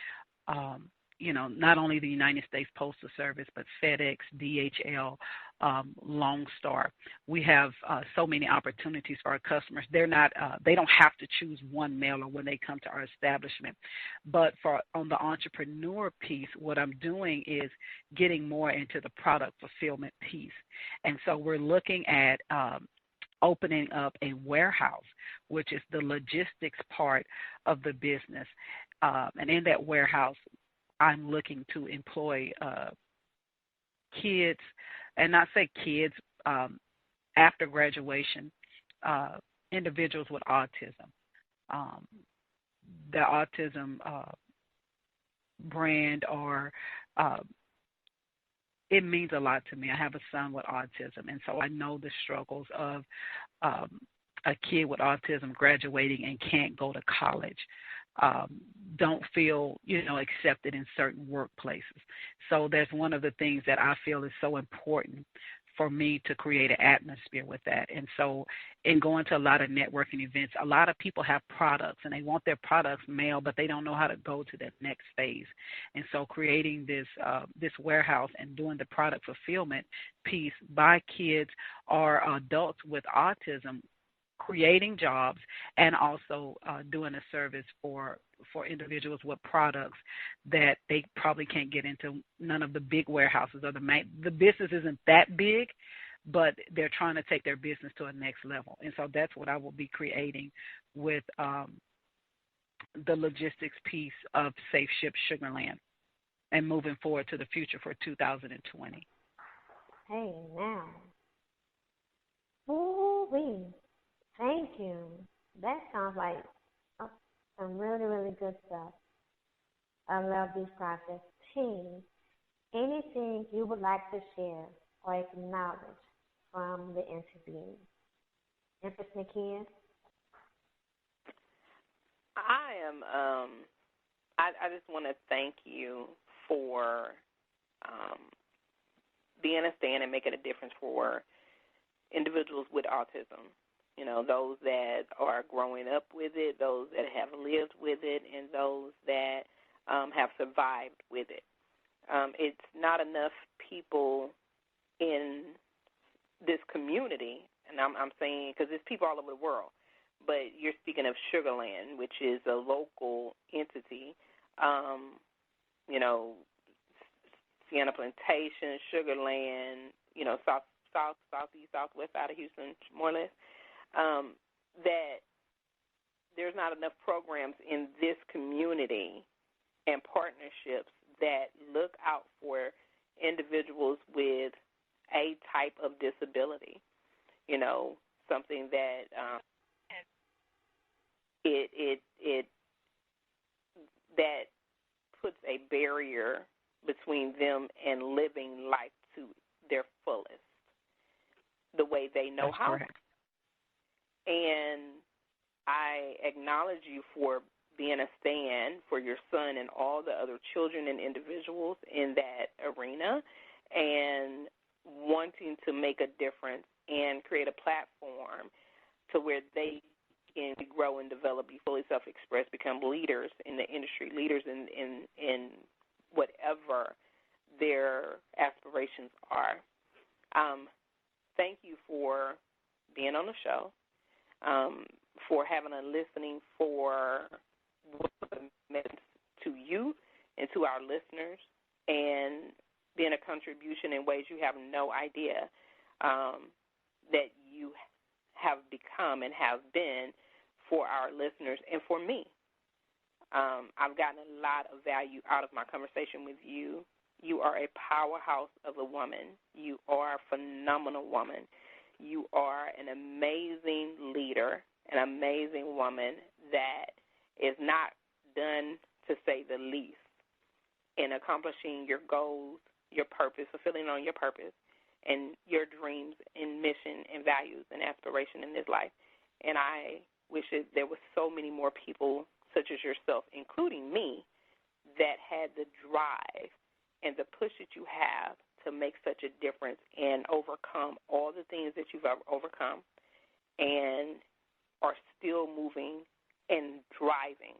not only the United States Postal Service, but FedEx, DHL, Lone Star. We have so many opportunities for our customers. They don't have to choose one mailer when they come to our establishment. But on the entrepreneur piece, what I'm doing is getting more into the product fulfillment piece. And so we're looking at opening up a warehouse, which is the logistics part of the business. And in that warehouse, I'm looking to employ kids, and not say kids, after graduation, individuals with autism. The autism brand, or it means a lot to me. I have a son with autism, and so I know the struggles of a kid with autism graduating and can't go to college. Don't feel, accepted in certain workplaces. So that's one of the things that I feel is so important for me to create an atmosphere with that. And so in going to a lot of networking events, a lot of people have products and they want their products mailed, but they don't know how to go to that next phase. And so creating this warehouse and doing the product fulfillment piece by kids or adults with autism, creating jobs, and also doing a service for individuals with products that they probably can't get into none of the big warehouses, or the business isn't that big, but they're trying to take their business to a next level. And so that's what I will be creating with the logistics piece of Safe Ship Sugarland and moving forward to the future for 2020. Hey, now. Ooh-wee. Thank you. That sounds like some really, really good stuff. I love this process. Team, anything you would like to share or acknowledge from the interview? Empress Nakia? I just want to thank you for being a stand and making a difference for individuals with autism. You know, those that are growing up with it, those that have lived with it, and those that have survived with it. It's not enough people in this community, and I'm saying because there's people all over the world, but you're speaking of Sugarland, which is a local entity, you know, Sienna Plantation, Sugarland, you know, southeast, southwest side of Houston, more or less, that there's not enough programs in this community and partnerships that look out for individuals with a type of disability, you know, something that that puts a barrier between them and living life to their fullest, the way they know how. Correct. And I acknowledge you for being a stand for your son and all the other children and individuals in that arena and wanting to make a difference and create a platform to where they can grow and develop, be fully self-expressed, become leaders in the industry, leaders in whatever their aspirations are. Thank you for being on the show, for having a listening for what it meant to you and to our listeners, and being a contribution in ways you have no idea that you have become and have been for our listeners and for me. I've gotten a lot of value out of my conversation with you. You are a powerhouse of a woman. You are a phenomenal woman. You are an amazing leader, an amazing woman that is not done, to say the least, in accomplishing your goals, your purpose, fulfilling on your purpose, and your dreams and mission and values and aspiration in this life. And I wish that there were so many more people such as yourself, including me, that had the drive and the push that you have to make such a difference and overcome all the things that you've overcome and are still moving and driving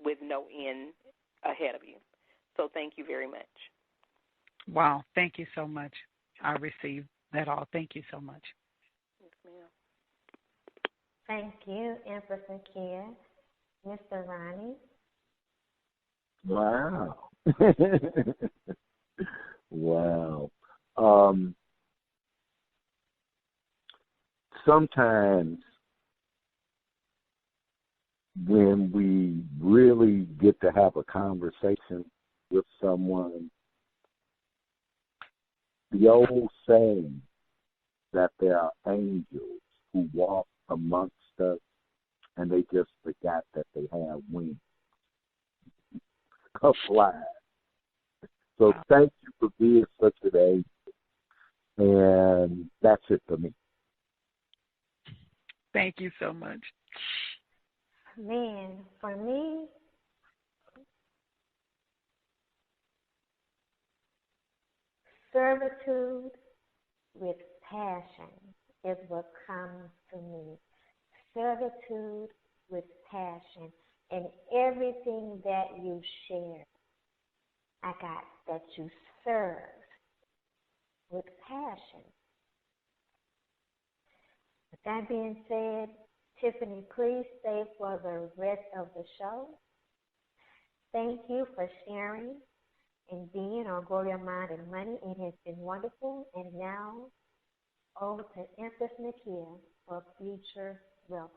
with no end ahead of you. So thank you very much. Wow, thank you so much. I received that all. Thank you so much. Yes, ma'am. Thank you, Empress Nakia. Mr. Ronnie? Wow. Wow. Sometimes when we really get to have a conversation with someone, the old saying that there are angels who walk amongst us and they just forgot that they have wings applied. So thank you for being such an angel. And that's it for me. Thank you so much. Man, for me, servitude with passion is what comes to me. Servitude with passion. And everything that you share, I got that you serve with passion. With that being said, Tiffany, please stay for the rest of the show. Thank you for sharing and being on Grow Your Mind and Money. It has been wonderful. And now, over to Empress Nakia for Future Wealth.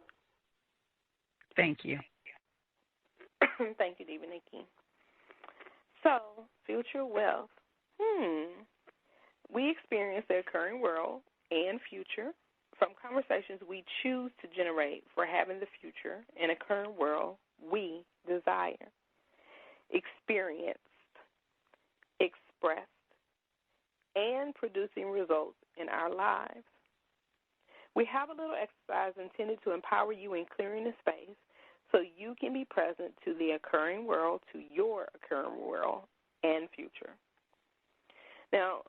Thank you. Thank you, Diva Nikki. So, future wealth. We experience the occurring world and future from conversations we choose to generate for having the future and occurring world we desire. Experienced, expressed, and producing results in our lives. We have a little exercise intended to empower you in clearing the space so you can be present to the occurring world, to your occurring world and future. Now,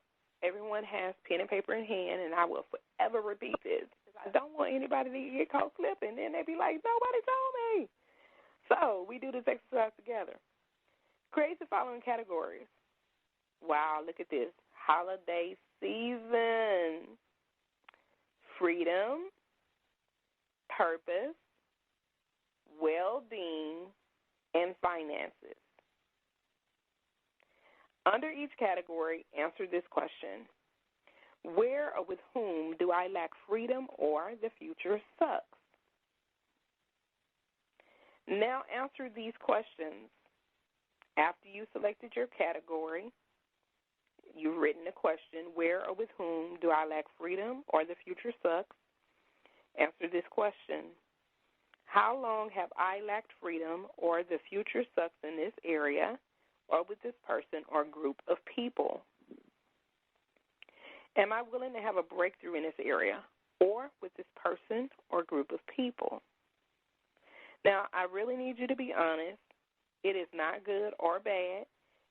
everyone has pen and paper in hand, and I will forever repeat this because I don't want anybody to get caught slipping. Then they be like, nobody told me. So we do this exercise together. Create the following categories. Wow, look at this. Holiday season. Freedom, purpose, well-being, and finances. Under each category, answer this question. Where or with whom do I lack freedom or the future sucks? Now answer these questions. After you selected your category, you've written a question, where or with whom do I lack freedom or the future sucks? Answer this question. How long have I lacked freedom or the future sucks in this area or with this person or group of people? Am I willing to have a breakthrough in this area or with this person or group of people? Now, I really need you to be honest. It is not good or bad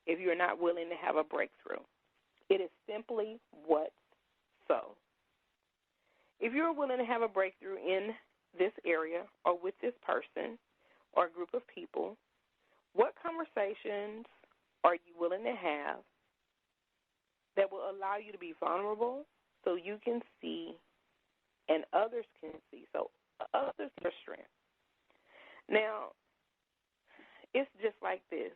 if you're not willing to have a breakthrough. It is simply what's so. If you're willing to have a breakthrough in this area or with this person or group of people, what conversations are you willing to have that will allow you to be vulnerable so you can see and others can see, so others can see your strength? Now, it's just like this.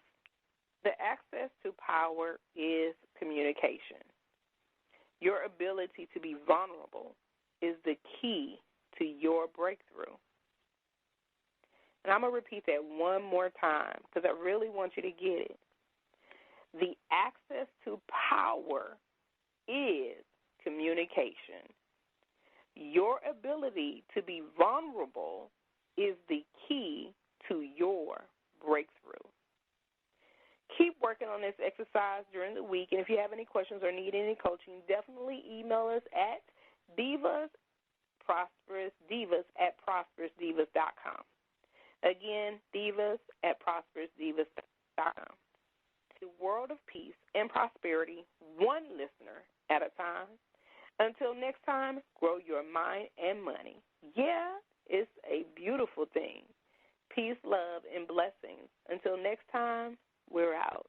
The access to power is communication. Your ability to be vulnerable is the key to your breakthrough. And I'm going to repeat that one more time because I really want you to get it. The access to power is communication. Your ability to be vulnerable is the key to your breakthrough. Keep working on this exercise during the week, and if you have any questions or need any coaching, definitely email us at prosperousdivas@prosperousdivas.com. Again, divas@prosperousdivas.com. The world of peace and prosperity, one listener at a time. Until next time, grow your mind and money. Yeah, it's a beautiful thing. Peace, love, and blessings. Until next time, we're out.